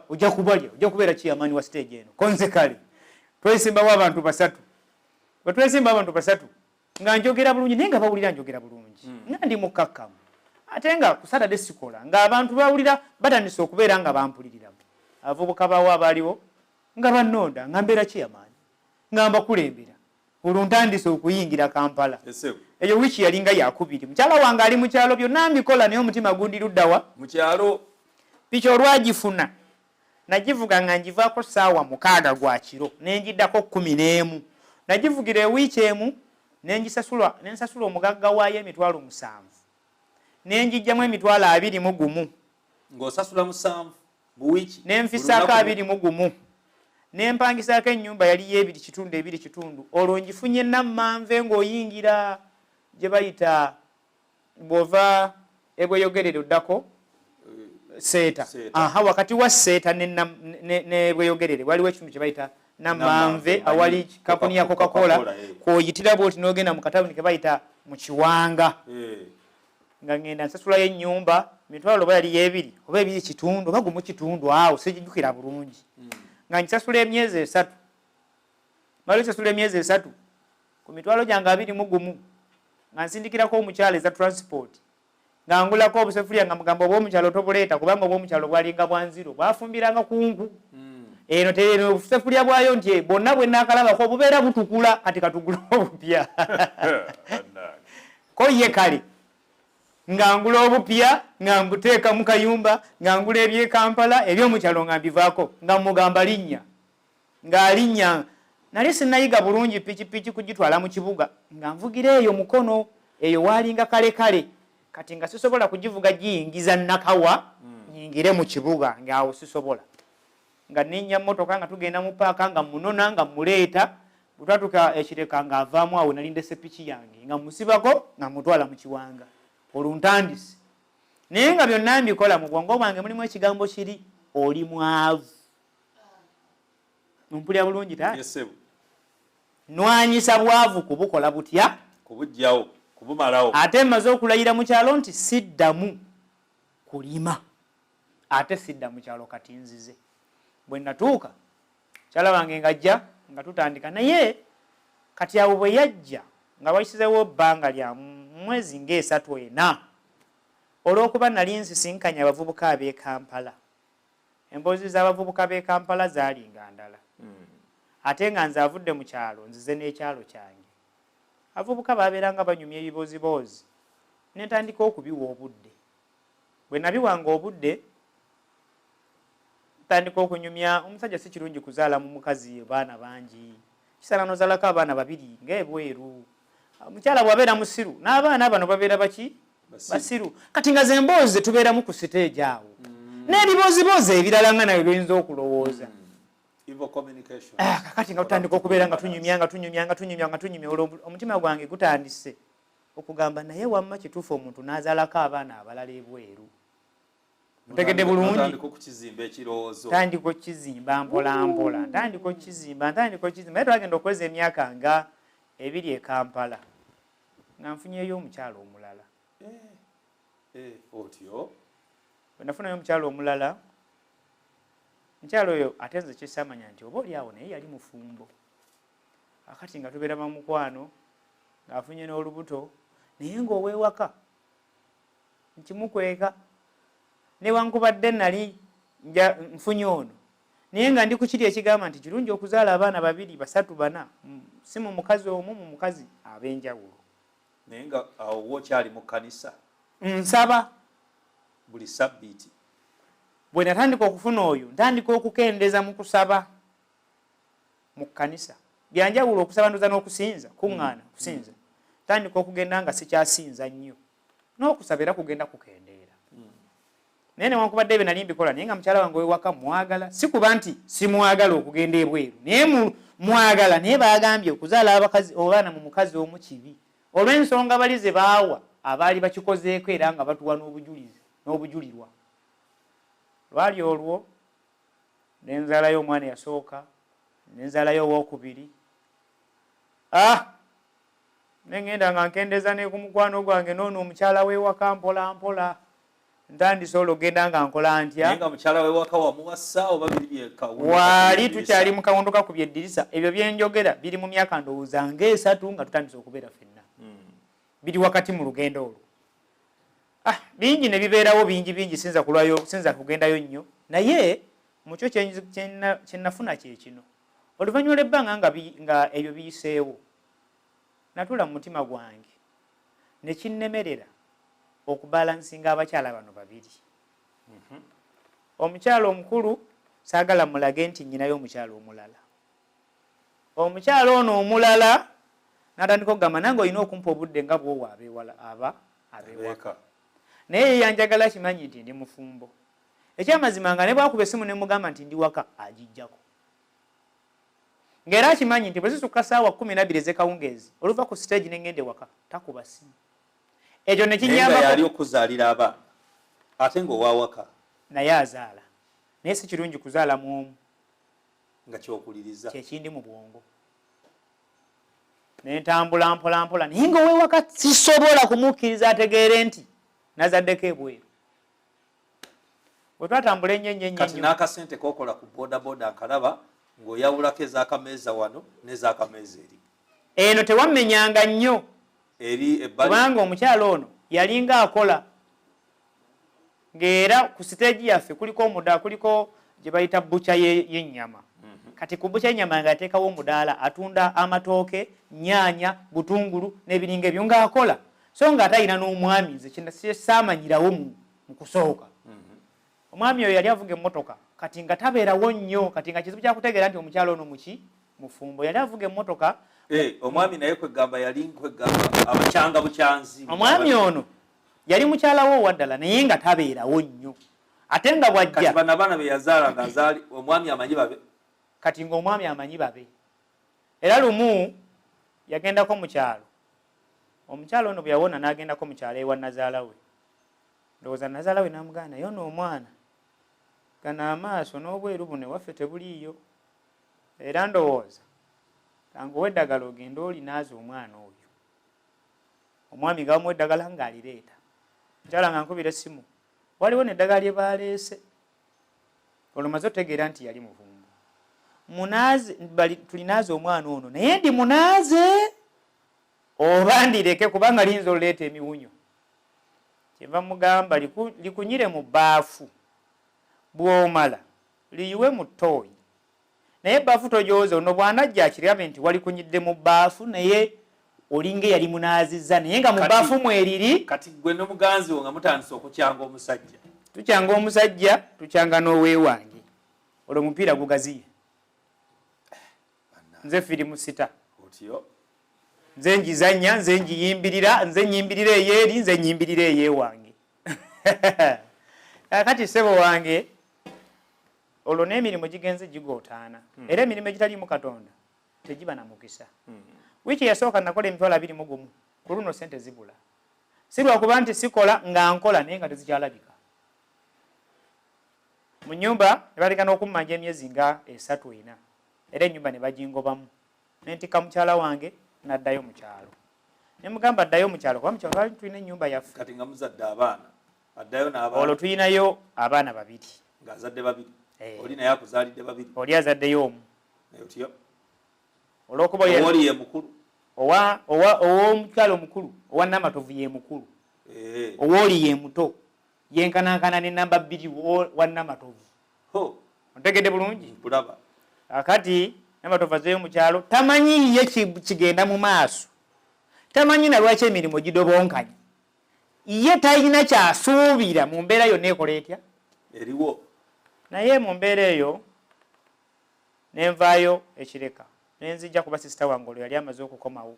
ojja kubalya ojja kubeera kiyamaani wa siteegi eno konze kale twesimbawo abantu 3 bwe twesimba abantu 3 nga njogera bulungi naye nga bawulira njogera bulungi nga ndi mukkakkamu ate nga ku Saturday sikola ng'abantu bawulira batandise okubeera nga bampuliriramu abavubuka bawo abaaliwo nga bannonda nga mbeera kiyamaani nga mbakulembera olwo ntandise okuyingira Kampala eyo wiiki yalinga yakubiri mukyala wange ali mu kyalo byonna mbikola naye omutima gundi luddawa mu kyalo piki olwagifuna nagivuga nga ngivaako ssaawa 6 gwa kiro nenjiddako 11 nagivugira ewiiki emu nensasula omugagga waayo emitwalo 7 nenjijjamu emitwalo 21 ng'osasula 7 mu wiiki nenfisaako 21 nempangisaako ennyumba yali y'ebiri kitundu olwo ngifunye nammanve ng'oyingira gye bayita bw'ova ebweyogerere oddako seeta wakati wa seeta ne bweyogerere waliwo ekitundu kye bayita nammanve awali kampuni ya Coca-Cola kw'oyitira bw'oti n'ogenda mu katawuni ke bayita mu Kiwanga nga ngenda nsasulayo ennyumba emitwalo oba yali y'ebiri oba ebiri kitundu oba gumu kitundu awo sijjukira bulungi nga nsasula emyezi 3 mala nsasula emyezi 3 ku mitwalo gyange 21 nga nsindikirako omukyala eza transport nga ngulako obusefuliya nga mugamba oba omukyalo tobuleeta kubanga oba omukyalo bwalinga bwanziro bwafumbiranga kunku eno tereno obusefuliya bwayo nti bonna bwe naakalabako bubeera butukula kati katugula obupya ko ye kale nga ngula obupya nga mbuteeka mu kayumba nga ngula ebyekampala ebyomukyalo nga mbivaako nga mugamba linnya ng'alinnya nali sinnayiga bulungi pikipiki kugitwala mu kibuga nga nvugira eyo mukono eyo waalinga kale kati nga sisobola kugivuga giyingiza nakawa nyingire mu kibuga ngaawo sisobola nga ninnya mmotoka nga tugenda mu paaka nga munona nga muleeta butwatuka ekireka nga avaamu awo nali ndese piki yange nga musibako nga mutwala mu kiwanga oluntandisi naye nga byonna mbikola mu bwongo bwange mulimu ekigambo kiri oli mwavu mpulira bulungi taata nwanyisa bwavu kubukola butya kubujjawo kubumalawo ate mmaze okulayira mu kyalo nti siddamu kulima ate sidda mu kyalo kati nzize bwe natuuka kyala wange ngajja nga tutandika naye kati awo bwe yajja nga wayisizewo ebbanga lya mwezi ng'esatu ena olw'okuba nali nsisinkanya abavubuka ab'e Kampala emboozi z'abavubuka b'e Kampala zaalinga ndala ate nga nze avudde mu kyalo nzize n'ekyalo kyange abavubuka baabeeranga banyumya ebiboozibozi ne ntandika okubiwa obudde bwe nabiwanga obudde ntandika okunyumya omusajja si kirungi kuzaala mu mukazi baana bangi kisala nozaalako abaana babiri ng'ebweru omukyala bw'abeera musiru n'abaana bano babeera baki basiru kati nga ze mboozi zetubeeramu ku siteegi awo n'ebiboozibozi ebirala nga nayo lyoyinza okulowooza kakati nga tutandika okubeera nga tunyumya olwo omutima gwange gutandise okugamba naye wamma kituufu omuntu n'azaalako abaana abalala ebweru mutegedde bulungi tandika okukizimba mpolampola ntandika okukizimba naye twagenda okweza emyaka nga 2 e Kampala nga nfunyeyo omukyalo omulala otyo bwe nafunayo omukyalo omulala mukyalo oyo ate nze kyesamanya nti oba oli awo naye yali mufumbo akati nga tubeera bamukwano ng'afunye n'olubuto naye ng'owewaka nkimukweka newankubadde nali nfunye ono naye nga ndi ku kiri ekigamba nti kirungi okuzaala abaana 2, 3, 4 si mu mukazi omu mu mukazi ab'enjawulo naye nga awo wokyali mu kkanisa nsaba buli sabbiiti bwe natandika okufuna oyo ntandika okukendeza mu kusaba mu kkanisa byanjawulo okusaba ndoza n'okusinza kuŋŋaana kusinza ntandika okugenda nga sikyasinza nnyo n'okusaba era kugenda kukendeera naye newankubadde ebyo nali mbikola naye nga mukyala wange owewaka mwagala si kuba nti simwagala okugenda ebweru naye mwagala naye baagambye okuzaala abaana mu mukazi omu kibi olw'ensonga bali ze baawa abaali bakikozeeko era nga batuwa n'obujulirwa lwali olwo nenzaalayo omwana eyasooka nenzaalayo owokubiri nengenda nga nkendeza ne ku mukwano gwange noono omukyala wewaka mpolampola ntandise olwogenda nga nkola ntya waali tukyali mu kawondo kakubye eddirisa ebyo byenjogera biri mu myaka ndowooza nga3 nga tutandise okubeera ffenna biri wakati mu lugendo olwo bingi ne bibeerawo bingi sinza kulwayo sinza kugendayo nnyo naye mukyo kyenafuna kyekino oluvannyuma lw'ebbanga nga ebyo biyiseewo natula mu mutima gwange ne kinnemerera okubalansinga abakyala bano 2 omukyala omukulu saagala mulage nti nnyinayo omukyala omulala omukyala ono omulala natandika okugamba nange olina okumpa obudde nga bwowo abewaka naye yanjagala kimanyi nti ndi mufumbo ekyamazima nga ne bwakuba essimu ne mugamba nti ndi waka agijjako ng'era akimanyi nti bwe zisukka ssaawa 12 ez'ekawungeezi oluva ku siteegi n'engende waka takuba ssimu ekyo ne kinyambako yali okuzaalira abaana ate ng'owawaka naye azaala naye si kirungi kuzaala mu omu nga kyokuliriza kyekindi mu bwongo naye ntambula mpolampola naye ng'owewaka sisobola kumukkiriza ategeere nti nazaddeko ebweru bwe twatambula ennyo kati n'akasente kokola ku bodaboda nkalaba ng'oyawulako ez'akameeza wano n'ez'akameeza eri eno tewammenyanga nnyo eri ebbali kubanga omukyalo ono yalinga akola ng'era ku siteegi yaffe kuliko kuliko gye bayita bucha y'ennyama kati ku bucha y'ennyama ng'ateekawo omudaala atunda amatooke nnyaanya butungulu n'ebiringa ebyo ng'akola so ng'atayina n'omwami nze saamanyirawo mu kusooka omwami oyo yali avuga emmotoka kati nga tabeerawo nnyo kati nga kizibu kyakutegeera nti omukyalo ono mufumbo yali avuga emmotoka omwami naye kwegamba yali kwegamba abakyanga bukyanzi omwami ono yali mukyalawo owaddala naye nga tabeerawo nnyo ate nga bwajja kati bano abaana be yazaala ng'azaali omwami amanyi babe kati ng'omwami amanyi babe era lumu yagendako mu kyalo omukyalo ono bwe yawona n'agendako mu kyalo ewa nazaala we ndowooza nazaala we n'amugamba naye ono omwana gana amaaso n'obweru buno ewaffe tebuliiyo era ndowooza kanguwa eddagala ogenda olinaaza omwana oyo omwami gabamuwa eddagala ng'alireeta mukyala nga nkubira essimu waliwo n'eddagala lye baleese olumaze otegeera nti yali muvumbu munaaze tulinaaze omwana ono naye ndi munaaze oba ndireke kubanga liyinza oluleeta emiwunyo kyeva mugamba likunyire mu bbaafu bw'omala liyiwe mu ttooyi naye ebbaafu tojooza ono bw'anajja akirabe nti walikunyidde mu bbaafu naye olinga eyali munaazizza naye nga mu bbaafu mweriri kati gwe n'omuganzi wo nga mutandise okukyanga omusajja tukyanga omusajja tukyanga n'oweewange olwo omupiira gugaziye nze firimu sita otyo nze njizanya nze njiyimbirira nze nyimbirira eyeeri nze nyimbirira eyeewange kakati ssebo wange olwo n'emirimu gigenze gigootaana era emirimu egitaliimu katonda tegiba na mukisa wiiki yasooka nakola emitwalo 21 ku luno sente zibula si lwakuba nti sikola nga nkola naye nga tezikyalabika mu nnyumba ne baleka n'okummanja emyezi nga 3-4 era ennyumba ne bagingobamu nentikka mukyala wange n'addayo mu kyalo ne mugamba addayo mu kyalo kuba mu kyalo twali tulina ennyumba yaffe kati nga muzadde abaana addayo n'abaana olwo tulinayo abaana 2 ng'azadde 2 oli naye akuzaalidde 2 oli azaddeyo omu otyo olwokuba oli ye mukulu ow'omukyalo omukulu owa namatovu ye mukulu owooli ye muto yenkanankana ne namba 2 wa namatovu ontegedde bulungi kulaba akati namatovu azeeyo mu kyalo tamanyi ye kigenda mu maaso tamanyi na lwaki emirimu gidobonkanye ye talina kyasuubira mu mbeera yonna ekola etya eriwo naye mu mbeera eyo nenvaayo ekireka nenzijja kuba sisita wange olwo yali amaze okukomawo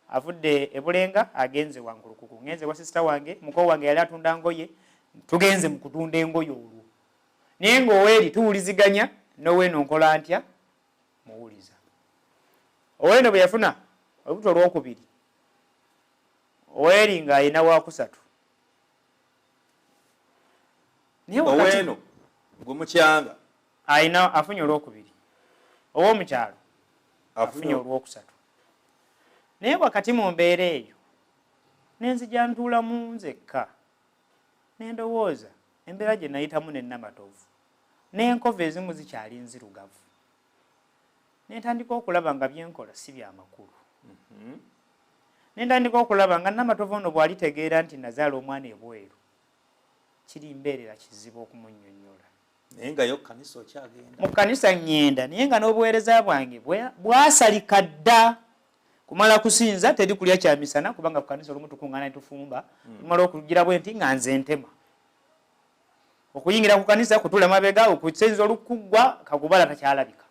avudde ebulenga agenze wangulukuku ngenze wa sisita wange muko wange yali atunda ngoye tugenze mu kutunda engoye olwo naye ng'oweeri tuwuliziganya noweeno nkola ntya muwuliza oweeno bwe yafuna olubuto olwokubiri oweeri ng'ayina wakusatu oweeno gwe mukyanga ayina afunye olwokubiri ow'omukyalo afunye olwokusatu naye wakati mu mbeera eyo nenzija ntuulamu nzekka nendowooza embeera gye nayitamu nennamatovu n'enkova ezimu zikyali nzirugavu nentandika okulaba nga byenkola si byamakulu nentandika okulaba nga namatovu ono bw'alitegeera nti nazaala omwana ebweru kiri mbeerera kizibu okumunnyonnyola naye nga yo kkanisa okyagenda mu kkanisa ngenda naye nga n'obuweereza bwange bwasalika dda kumala kusinza teri kulya kyamisana kubanga ku kkanisa olumu tukuŋŋaana ne tufumba tumala okugira bwe nti nga nze ntema okuyingira ku kkanisa kutula mabega okusenza olukuggwa Kagubaala takyalabika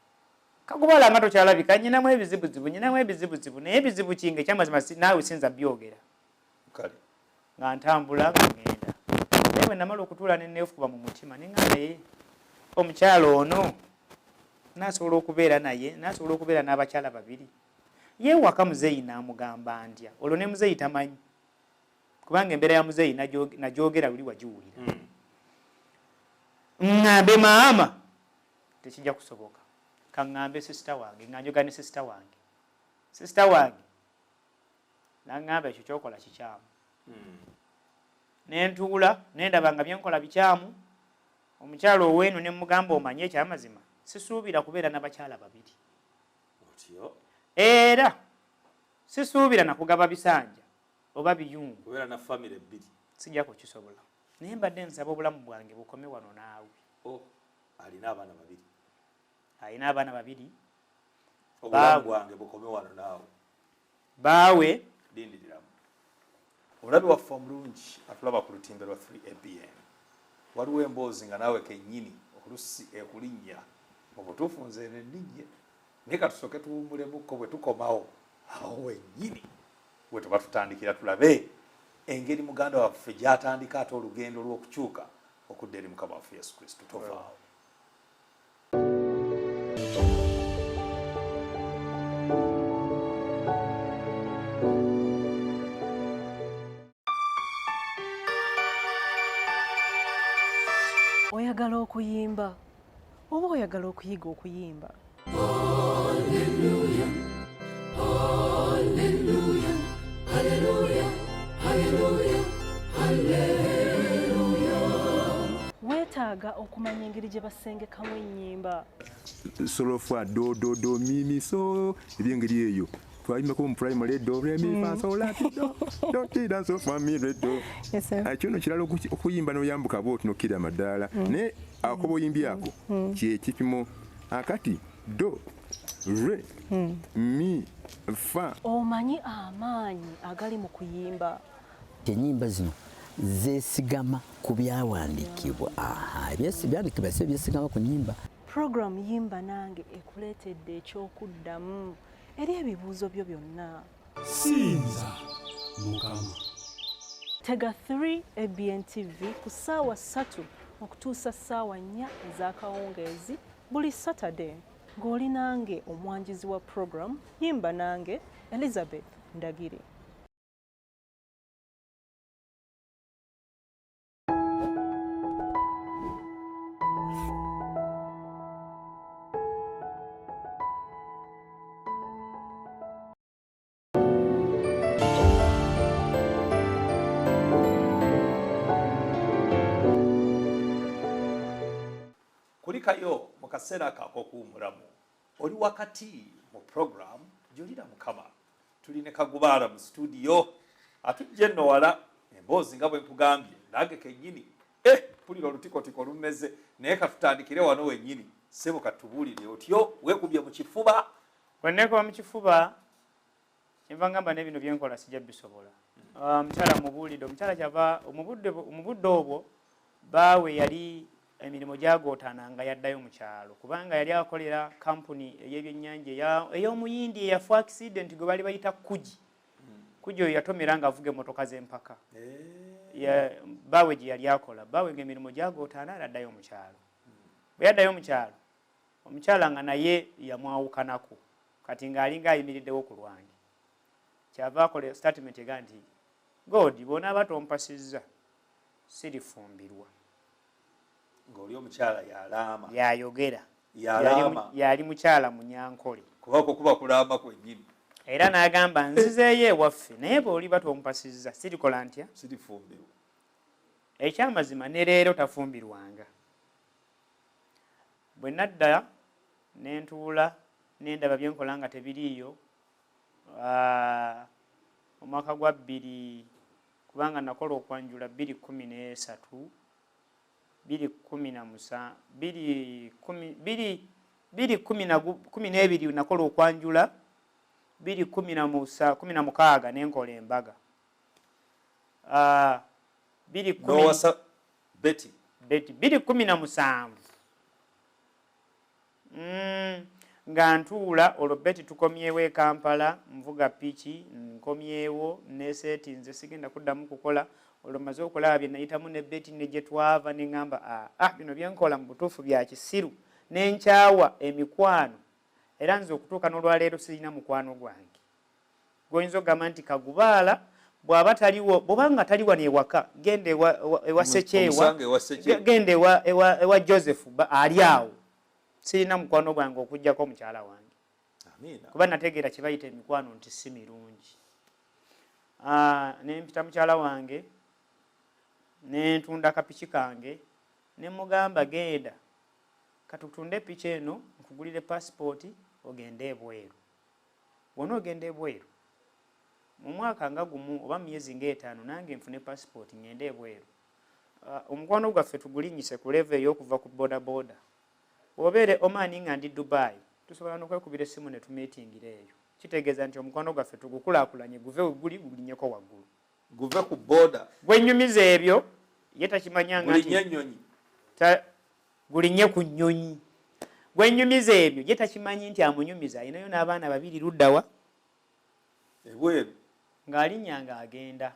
Kagubaala nga tokyalabika nyinamu ebizibuzibu naye ebizibu kinga ekyamazima naawe sinza byogera nga ntambula nga ngenda naye bwe namala okutuula neneefukuba mu mutima neŋŋamba naye omukyalo ono nasobola okubeera naye nasobola okubeera n'abakyala 2 ye waka muzeeyi n'amugamba ndya olwo ne muzeeyi tamanyi kubanga embeera ya muzeeyi najogera luli wagiwulira ŋŋambe maama tekijja kusoboka kaŋŋambe sisita wange ŋŋanjoga ne sisita wange naŋŋamba ekyo kyokola kikyamu nentuula nendaba nga byenkola bikyamu. Omukyalo oweeno ne mugamba omanye ekyamazima sisuubira kubeera n'abakyala babiri. Era sisuubira nakugaba bisanja oba biyungu kubeera na family ebbiri sijja kukisobola. Naye mbadde nsaba obulamu bwange bukome wano naawe. Alina abaana babiri. Alina abaana babiri. Obulamu bwange bukome wano naawe. Baawe lindidiramu. Omulabi waffe omulungi atulaba ku lutimbe lwa 3ABN. Waliwo emboozi nga naawe kennyini olusi ekulinnya mu butuufu nze nenninye naye katusooke tuwummulemu bwe tukomawo awo wennyini bwe tuba tutandikira tulabe engeri muganda waffe gy'atandika ate olugendo lw'okukyuka okudda eri Mukama waffe Yesu Kristo. Tovaawo. Oyagala okuyimba oba oyagala okuyiga okuyimba? Weetaaga okumanya engeri gye basengekamu ennyimba. Solofwa do do do mi mi so ebyengeri eyo twayimbako mu primary do re mi fa so la do do ti dance of mi re do. Kino kirala okuyimba n'oyambuka bw'oti n'okkira amadaala naye akoba oyimbi ako kye kipimo akati do re mi fa. Omanyi amaanyi agali mu kuyimba. Ennyimba zino zeesigama ku byawandiikibwa. Ebyandikibwa si byesigama ku nnyimba. Program Yimba Nange ekuleetedde ekyokuddamu eri ebibuuzo byo byonna. Sinza Mukama. Tega 3ABN TV ku ssaawa 3 okutuusa ssaawa 4 ez'akawungeezi buli Saturday ng'oli nange omwanjizi wa program Yimba Nange Elizabeth Ndagiri. Kulikayo mu kaseera k'okuwummulamu oli wakati mu program Julira Mukama. Tuli ne Kagubaala mu studio atujje nno wala emboozi nga bwe nkugambye nange kennyini pulira olutikotiko lumeze naye katutandikire wano wennyini ssebo katubuulire otyo weekubye mu kifuba. Bwe neekuba mu kifuba kyenva ngamba n'ebino byenkola sijja bisobola. Omukyala mubuulidde omukyala kyava omubudde obwo baawe yali emirimu gyagootaananga yaddayo mu kyalo kubanga yali akolera kampuni ey'ebyennyanja ey'omuyindi eyafu accident gwe bali bayita kuji. Kuji oyo yatomera ng'avuga emmotoka z'empaka. Baawe gye yali akola baawe ng'emirimu gyagootaana addayo mu kyalo. Bwe yaddayo mu kyalo omukyala nga naye yamwawukanako kati ng'alinga ayimiriddewo ku lwange. Kyava akola statement ega nti God bw'onaaba tompasizza sirifumbirwa. Ng'oli omukyala yalaama yayogera yalaama yali mukyala munyankole kubako kuba kulaama kwennyini era n'agamba nzizeeyo ewaffe naye bw'oliba tompasizza sirikola ntya sirifumbirwa. Ekyamazima ne leero tafumbirwanga. Bwe nadda ne ntuula n'endaba byenkola nga tebiriiyo omwaka gwa 2 kubanga nakola okwanjula 2013 2012 nakola okwanjula 2016 nenkola embaga. 2017 nga ntuula olwo Beti tukomyewo e Kampala nvuga piki nkomyewo neseetinze sigenda kuddamu kukola olwo maze okulaba bye nayitamu ne Beti ne gye twava ne ŋŋamba bino byenkola mu butuufu bya kisiru n'enkyawa emikwano era nze okutuuka n'olwaleero sirina mukwano gwange gw'oyinza okugamba nti Kagubaala bw'aba taliwo bw'obanga tali wano ewaka genda ewa Sekyewa genda ewa Joseph ali awo. Sirina mukwano gwange okuggyako mukyala wange kuba nategeera kye bayita emikwano nti si mirungi. Ne mpita mukyala wange ne ntunda kapiki kange ne mugamba genda katutunde piki eno nkugulire passport ogende ebweru. Wona ogende ebweru mu mwaka nga gumu oba myezi ng'etaano nange nfune passport ngende ebweru. Omukwano gwaffe tugulinyise ku level ey'okuva ku boda boda. Obeere Oman nga ndi Dubai tusobola n'okwekubira essimu ne tumeetingira eyo. Kitegeeza nti omukwano gwaffe tugukulaakulanye guve guli gulinyeko waggulu. Guve ku boda. Gwennyumiza ebyo ye takimanyanga nti gulinye gulinye ku nnyonyi. Gwennyumiza ebyo ye takimanyi nti amunyumiza ayinayo n'abaana babiri luddawa ebweru ng'alinya agenda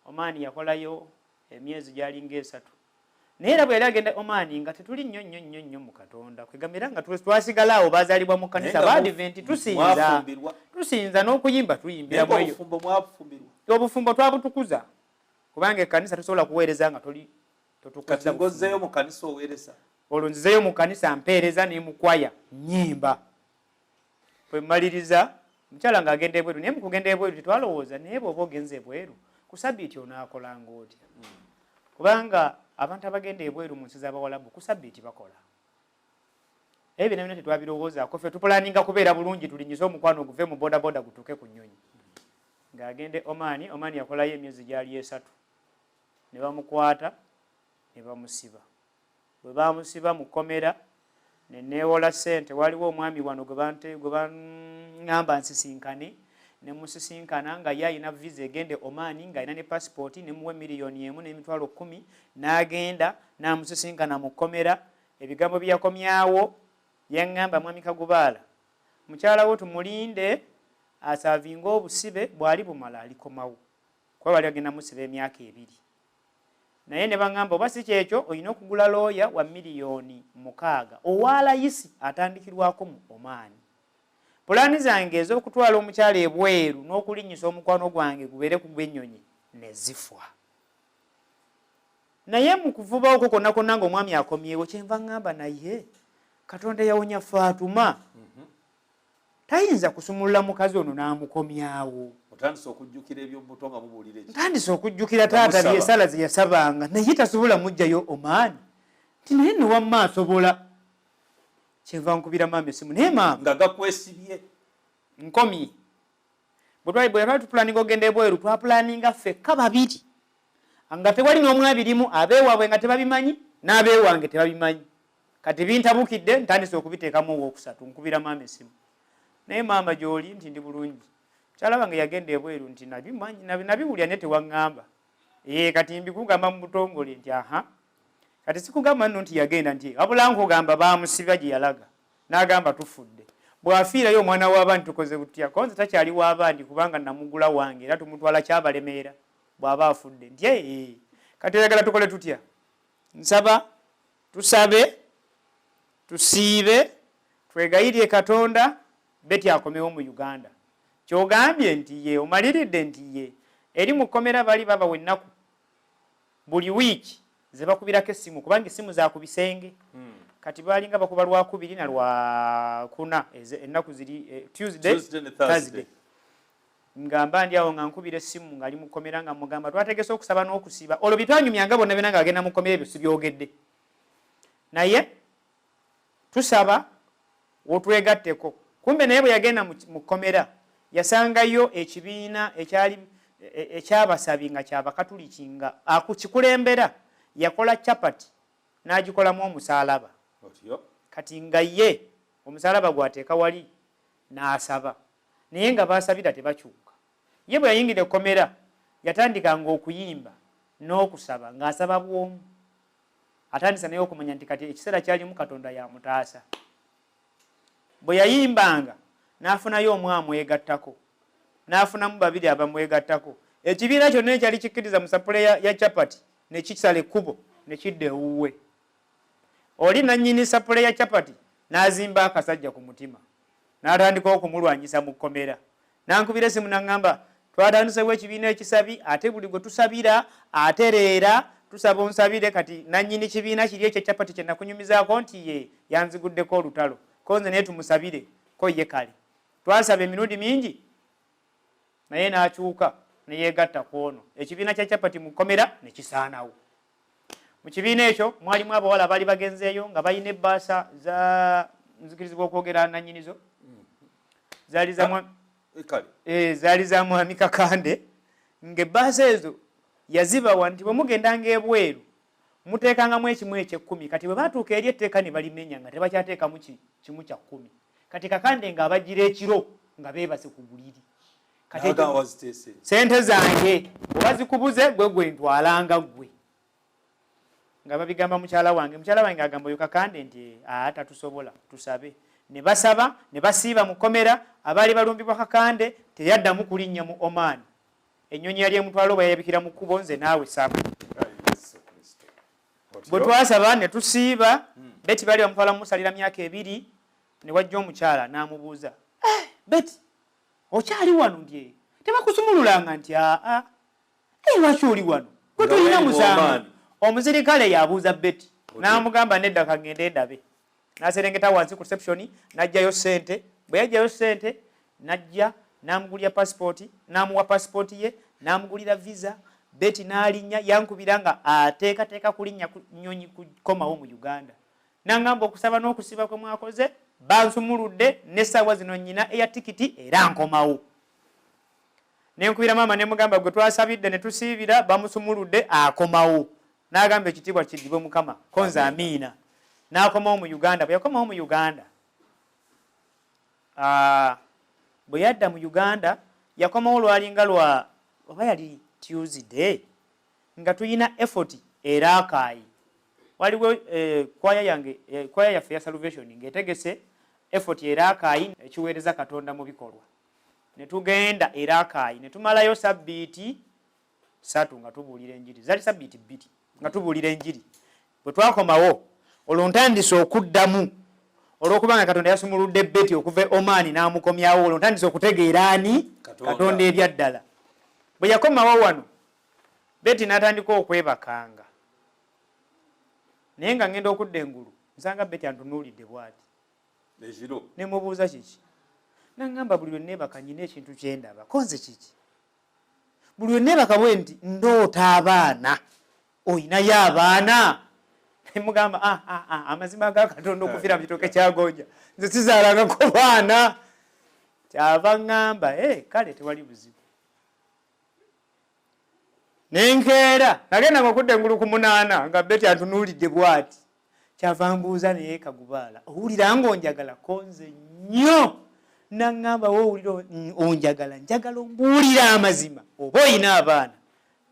Oman yakolayo emyezi gyali ng'esatu. Naye era bwe yali agenda Oman nga tetuli nnyo mu Katonda kwegambira nga twasigala awo baazaalibwa mu kanisa Abadiventi tusinza n'okuyimba tuyimbira mu eyo. Obufumbo twabutukuza kubanga ekkanisa tosobola kuweereza nga totukuza. Ngozzeeyo mu kanisa oweereza. Olwo nzizeyo mu kanisa mpeereza ne mu kwaya nnyimba. Bwe mmaliriza mukyala ng'agenda ebweru naye mu kugenda ebweru tetwalowooza naye bw'oba ogenze ebweru ku sabbiiti onaakolanga otya. Kubanga abantu abagenda ebweru mu nsi z'Abawalabu ku sabbiiti bakola. Ebyo byonna tetwabirowoozaako ffe tupulaninga kubeera bulungi tulinyize omukwano guve mu boda boda gutuuke ku nnyonyi. Ng'agende Oman yakolayo emyezi gyali esatu. Ne bamukwata ne bamusiba. Bwe bamusiba mu kkomera ne neewola ssente. Waliwo omwami wano gwe baŋŋamba nsisinkane ne musisinkana nga ye alina visa egende Oman ng'alina ne passport ne muwe $1,000,000 n'emitwalo 10 n'agenda n'amusisinkana mu kkomera. Ebigambo bye yakomyawo yaŋŋamba mwami Kagubaala mukyala wo tumulinde asaavinga obusibe bw'ali bumala alikomawo kuba bali agenda musiba emyaka 2. Naye ne baŋŋamba oba si kyekyo olina okugula looya wa $6,000,000 owa layisi atandikirwako mu Oman. Pulaani zange ez'okutwala omukyala ebweru n'okulinnyisa omukwano gwange gubeere ku gw'ennyonyi ne zifwa. Naye mu kuvuba okwo konna konna ng'omwami akomyewo kyenva ŋŋamba naye Katonda yawonya Faatuma tayinza kusumulula mukazi ono n'amukomyawo. Otandise okujjukira eby'obuto nga mubuulira ekyo. Ntandise okujjukira taata by'ensala ze yasabanga naye tasobola mujjayo Oman. Nti naye nno wamma asobola. Kyenva nkubira maama essimu naye maama nga gakwesibye nkomye. Bwe twali tupulaninga ogenda ebweru twapulaninga ffekka babiri nga tewali n'omu abirimu abeewaabwe nga tebabimanyi n'abeewange tebabimanyi. Kati bintabukidde ntandise okubiteekamu owookusatu nkubira maama essimu. Naye maama gy'oli nti ndi bulungi. Mukyala wange yagenda ebweru nti nabiwulya naye tewaŋŋamba. Kati mbikugamba mu butongole nti aha. Kati sikugamba nno nti yagenda nti wabula nkugamba baamusiba gye yalaga. N'agamba tufudde. Bw'afiirayo omwana w'abandi tukoze butya. Konze takyali w'abandi kubanga namugula wange era tumutwala Kyabalemeera bw'aba afudde. Nti kati oyagala tukole tutya? Nsaba tusabe tusiibe twegayirye Katonda beti akomewo mu Uganda. Kyogambye nti ye omaliridde nti ye eri mu kkomera bali babawa ennaku buli wiiki ze bakubirako essimu kubanga essimu za ku bisenge. Kati balinga bakuba Lwakubiri na Lwakuna ennaku ziri Tuesday Thursday. Ngamba ndi awo nga nkubira essimu ngali mu kkomera nga mugamba twategese okusaba n'okusiiba. Olwo bitwanyumyanga bonna bena nga agenda mu kkomera ebyo sibyogedde. Naye tusaba otwegatteko. Kumbe naye bwe yagenda mu kkomera yasangayo ekibiina ekyabasabi nga kyabakatuliki nga akukikulembera yakola chapati n'agikolamu omusaalaba. Kati nga ye omusaalaba gwateeka wali n'asaba naye nga baasabira tebakyuka. Ye bwe yayingira ekkomera yatandikanga okuyimba n'okusaba ng'asaba bwomu. Atandisa naye okumanya nti kati ekiseera kyalimu Katonda yamutaasa. Bwe yayimbanga n'afunayo omwamu egattako n'afunamu babiri abamwegattako. Ekibiina kyonna ekyali kikkiriza mu sapule ya chapati ne kisala ekkubo ne kidda ewuwe. Oli nannyini sapule ya chapati n'azimba akasajja ku mutima n'atandika okumulwanyisa mu kkomera. N'ankubira essimu n'aŋŋamba twatandisewo ekibiina ekisabi ate buli gwe tusabira atereera tusaba onsabire. Kati nannyini kibiina kiri ekyo chapati kye nakunyumizaako nti ye yanziguddeko olutalo konze naye tumusabire ko ye kale. Twasaba emirundi mingi naye n'akyuka ne yeegatta ku ono. Ekibiina kya Chapati mu kkomera ne kisaanawo. Mu kibiina ekyo mwalimu abawala abaali bagenzeeyo nga balina ebbaasa za nzikirizibwa okwogera nannyinizo. Zaali za mwami Kakande, ng'ebbaasa ezo yazibawa nti bwe mugendanga ebweru muteekangamu ekimu eky'ekkumi, kati bwe baatuuka eri etteeka ne balimenya nga tebakyateekamu kimu kya kkumi. Kati Kakande ng'abagira ekiro nga beebase ku buliri. Sente zange oba zikubuze gwe ntwalanga gwe. Nga babigamba mukyala wange agamba oyo Kakande nti tatusobola tusabe. Ne basaba ne basiiba mu kkomera, abaali balumbibwa Kakande teyaddamu kulinnya mu Oman. Ennyonyi yali emutwala oba yayabikira mu kkubo, nze naawe saba. Bwe twasaba ne tusiiba, Beti baali bamutwala mumusalira myaka 2, ne wajja omukyala n'amubuuza, Beti okyali wano ndye tebakusumululanga nti lwaki oli wano gwe tulina musango. Omusirikale yabuuza Beti n'amugamba nedda kagende ndabe. N'aserengeta wansi ku reception n'ajjayo ssente. Bwe yajjayo ssente n'ajja n'amugulira passport, n'amuwa passport ye, n'amugulira visa. Beti n'alinnya, yankubira nga ateekateeka kulinnya nnyonyi kukomawo mu Uganda. N'angamba okusaba n'okusiba kwe mwakoze bansumuludde, n'essaawa zino nnyina eya tikiti era nkomawo. Nenkubira maama ne mugamba gwe twasabidde ne tusiibira bamusumuludde akomawo. N'agamba ekitiibwa kiddibwe Mukama, konza amiina. N'akomawo mu Uganda. Bwe yakomawo mu Uganda, bwe yadda mu Uganda yakomawo lwalinga oba yali Tuesday nga tuyina effort era akaayi. Waliwo kwaya yaffe ya Salvation ng'etegese effort era akaayi ekiweereza Katonda mu bikolwa. Ne tugenda era akaayi ne tumalayo sabbiiti 3 nga tubuulira enjiri. Zali sabbiiti 2 nga tubuulira enjiri. Bwe twakomawo olwo ntandise okuddamu olw'okubanga Katonda yasumuludde Beti okuva Oman n'amukomyawo. Olwo ntandise okutegeera ani Katonda ebyaddala. Bwe yakomawo wano Beti n'atandika okwebakanga. Naye nga ngenda okudda engulu nsanga Beti antunuulidde bw'ati. Ne mubuuza kiki? N'angamba buli lwe neebaka nyina ekintu kye ndaba. Konze kiki? Buli lwe neebaka bwe nti ndoota abaana. Oyinayo abaana? Ne mugamba amazima ga Katonda okufiira mu kitooke kya gonja. Nze sizaalangako baana. Kyava ngamba kale tewali buzibu. Nenkeera nagenda ng'okudda engulu ku 8 nga Beti antunuulidde bw'ati. Kyava mbuuza naye Kagubaala, owulira ng'onjagala? Konze nnyo. N'angamba woowulira onjagala, njagala ombuulira amazima oba oyina abaana.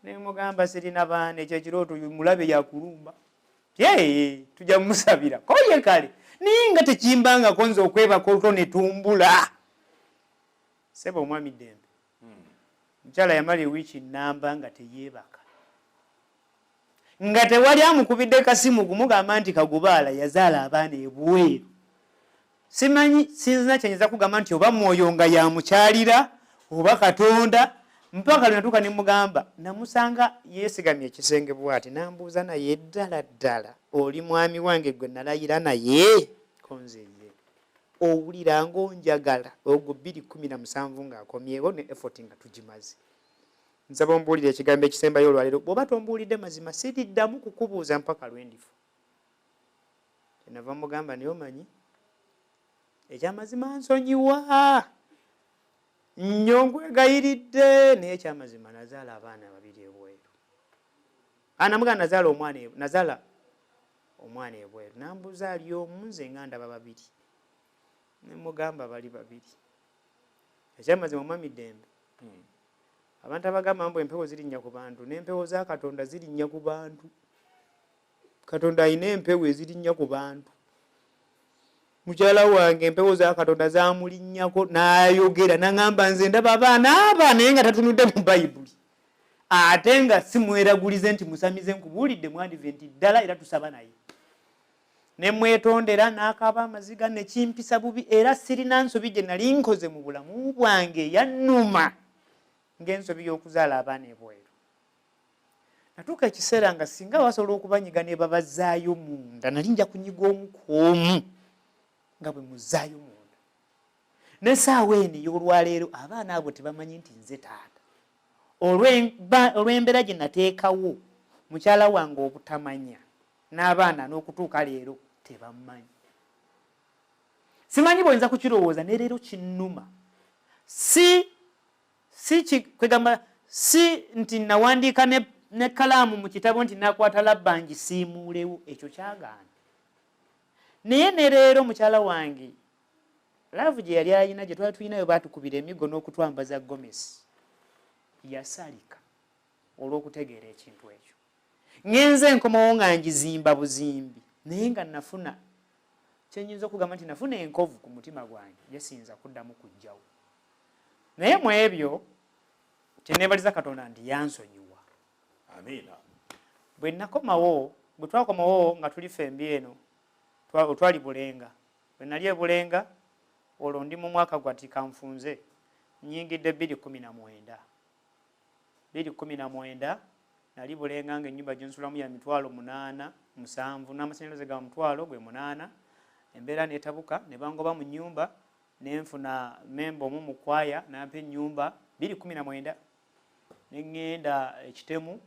Ne mugamba sirina baana, ekyo ekirooto mulabe yakulumba. Tujja mumusabira koye kale naye nga tekimbangako nze okwebaka olwo ne tumbula. Seba omwami Ddembe mukyala yamala ewiiki nnamba nga teyeebaka, nga tewali amukubidde kasimu kumugamba nti Kagubaala yazaala abaana ebweru. Simanyi sinzina kyenyeza kugamba nti oba mwoyo nga yamukyalira oba Katonda. Mpaka lwenatuuka ne mugamba namusanga yeesigamye ekisenge bw'ati, n'ambuuza naye ddala ddala oli mwami wange gwe nalayira naye? Konze ye owulira ng'onjagala? Ogwo 2017 ng'akomyewo ne effort nga tugimaze. Nsaba ombuulire ekigambo ekisembayo olwaleero. Bw'oba tombuulidde mazima siriddamu kukubuuza mpaka lwendifu. Kyenava mugamba naye omanyi ekyamazima nsonyiwa nnyo nkwegayiridde, naye ekyamazima nazaala abaana 2 ebweru. Namugamba nazaala omwana ebweru. Nambuuza ali omu, nze nga ndaba 2. Ne mugamba bali 2. Ekyamazima omwami Ddembe, abantu abagamba mbu empewo zirinnya ku bantu, n'empewo za Katonda zirinnya ku bantu. Katonda alina empewo ezirinnya ku bantu. Mukyala wange empewo za Katonda zamulinnyako n'ayogera n'angamba nze ndaba abaana naye nga tatunudde mu Bayibuli. Ate nga simweragulize nti musamize nkubuulidde mu Advent ddala era tusaba naye. Ne mwetondera n'akaaba amaziga ne kimpisa bubi era sirina nsobi gye nali nkoze mu bulamu bwange yannuma ng'ensobi y'okuzaala abaana ebweru. Natuuka ekiseera nga singa basobola okubanyiga ne babazaayo munda nali nja kunyiga omu ku omu nga bwe muzaayo munda. N'essaawa eno ey'olwaleero abaana abo tebamanyi nti nze taata. olw'embeera gye nateekawo mukyala wange obutamanya n'abaana n'okutuuka leero tebamanyi. Simanyi bw'oyinza kukirowooza ne leero kinnuma. Kwegamba si nti nawandiika ne kalaamu mu kitabo nti nakwata labba ngisiimuulewo, ekyo kyagaana. Naye ne leero mukyala wange laavu gye yali alina gye twali tulinayo baatukubira emigo n'okutwambaza gomesi yasalika olw'okutegeera ekintu ekyo. Ngenze enkomawo nga ngizimba buzimbi naye nga nafuna kyenyinza okugamba nti nafuna enkovu ku mutima gwange yesinza kuddamu kujjawo. Naye mu ebyo kyeneebaliza Katonda nti yansonyiwa. Amiina. Bwe twakomawo nga tuli fembi eno twali Bulenga. Bwe nali e Bulenga olwo ndi mu mwaka gwati kanfunze nnyingidde 2019 nali Bulenga ng'ennyumba gye nsulamu ya 8,000 7 n'amasannyalaze ga 1,000 gwe 8. Embeera neetabuka ne bangoba mu nnyumba ne nfuna memba omu mu kwaya n'ampa ennyumba 2019 ne ŋŋenda ekitemu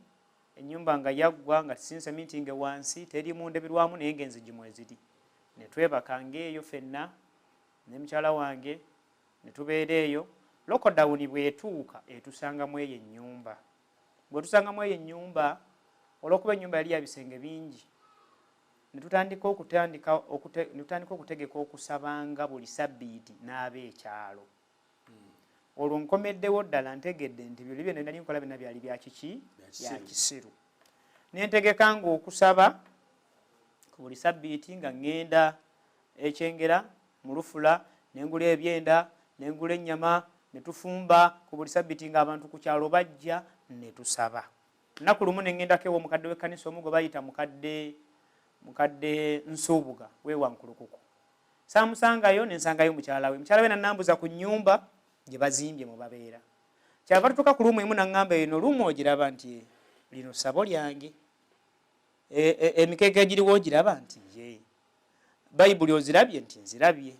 ennyumba nga yaggwa nga sinse miitingi wansi terimu ndebirwamu naye ng'enzigi mweziri. Ne twebaka ng'eyo ffenna ne mukyala wange ne tubeera eyo. Lockdown bw'etuuka etusangamu eyo ennyumba. Bwe tusangamu eyo ennyumba olw'okuba ennyumba yali ya bisenge bingi ne tutandika okutegeka okusabanga buli sabbiiti n'ab'ekyalo. Olwo nkomeddewo ddala ntegedde nti byoli byonna nali nkola byonna byali bya kiki bya kisiru. Ne ntegekanga okusaba ku buli sabbiiti nga ŋŋenda ekyengera mu Lufula ne ngula ebyenda ne ngula ennyama ne tufumba ku buli sabbiiti ng'abantu ku kyalo bajja ne tusaba. Nnaku lumu ne ŋŋendako ew'omukadde w'ekkanisa omu gwe bayita mukadde Nsuubuga weewankulukuku. Saamusangayo ne nsangayo mukyala we. Mukyala we n'annambuza ku nnyumba gye bazimbye mu babeera. Kyava tutuuka ku lumu emu n'aŋŋamba eno lumu ogiraba nti lino ssabo lyange. Emikeeka egiriwo ogiraba nti ye. Bayibuli ozirabye nti nzirabye.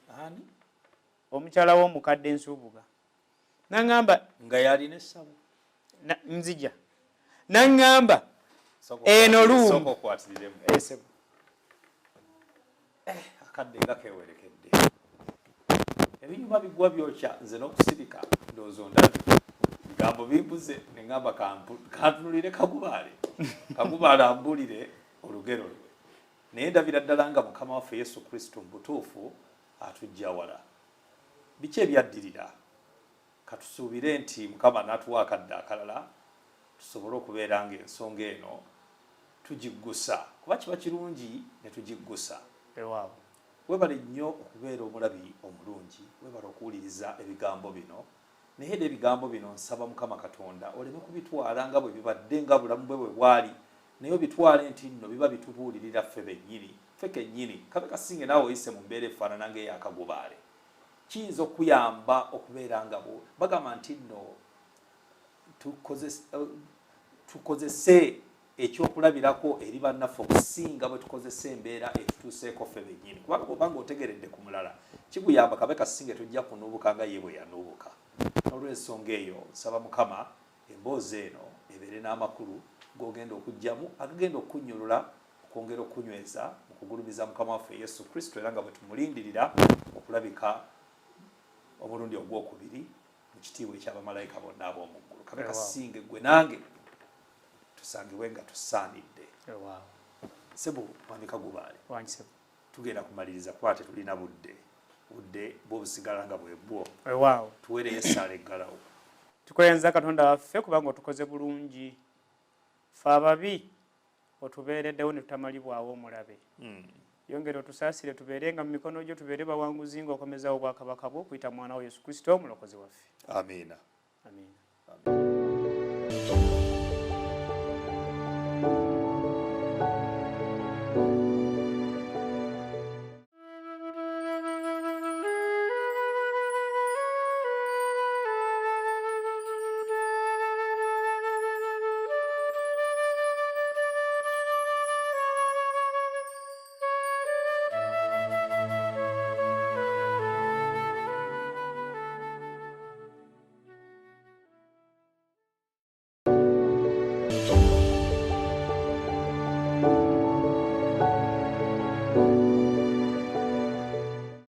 Omukyala w'omukadde Nsuubuga n'aŋŋamba nga yalina essabo nzija n'aŋŋamba eno lumu akadde nga kewerekedde ebinyuma bigwa byokya nze n'okusirika ndowooza ondabye bigambo bimbuze ne ŋŋamba kantunulire Kagubaala ambulire olugero lwe. Naye ndabira ddala nga Mukama waffe Yesu Kristo mu butuufu atujja wala. Biki ebyaddirira? Katusuubire nti Mukama n'atuwa akadde akalala tusobole okubeera ng'ensonga eno tugiggusa, kuba kiba kirungi ne tugiggusa. Webale nnyo okubeera omulabi omulungi, webale okuwuliriza ebigambo bino. Naye era ebigambo bino nsaba Mukama Katonda oleme kubitwala nga bwe bibadde nga bulamu bwe bwali, naye obitwale nti nno biba bitubuulirira ffe bennyini, ffe kennyini. Kabe kasinge naawe oyise mu mbeera efaanana ng'eya Kagubaale. Kiyinza okuyamba okubeera nga bagamba nti nno tukozese ekyokulabirako eri bannaffe okusinga bwe tukozesa embeera etutuuseeko ffe bennyini. Kubanga obanga otegeredde ku mulala kikuyamba kabe kasinge tujja kunuubuka nga ye bwe yanuubuka. Olw'ensonga eyo nsaba Mukama emboozi eno ebeere n'amakulu g'ogenda okugyamu agagenda okunnyulula okwongera okunyweza mu kugulumiza Mukama waffe Yesu Kristo era nga bwe tumulindirira okulabika omulundi ogwokubiri mu kitiibwa eky'abamalayika bonna ab'omu ggulu. Kabe kasinge gwe nange tusangibwe nga tusaanidde. Sebo mwami Kagubaale tugenda kumaliriza kuba tetulina budde bw'obusigala nga bwe bwo. Tuweereyo essaala eggalawo. Tukwenza Katonda waffe kubanga otukoze bulungi. Ffe ababi otubeereddewo ne tutamalibwawo omulabe. Yongera otusaasire tubeerenga mu mikono gyo, tubeere bawanguzi ng'okomezawo obwakabaka bwo okuyita mwana wa Yesu Kristo omulokozi waffe. Amiina. Amiina.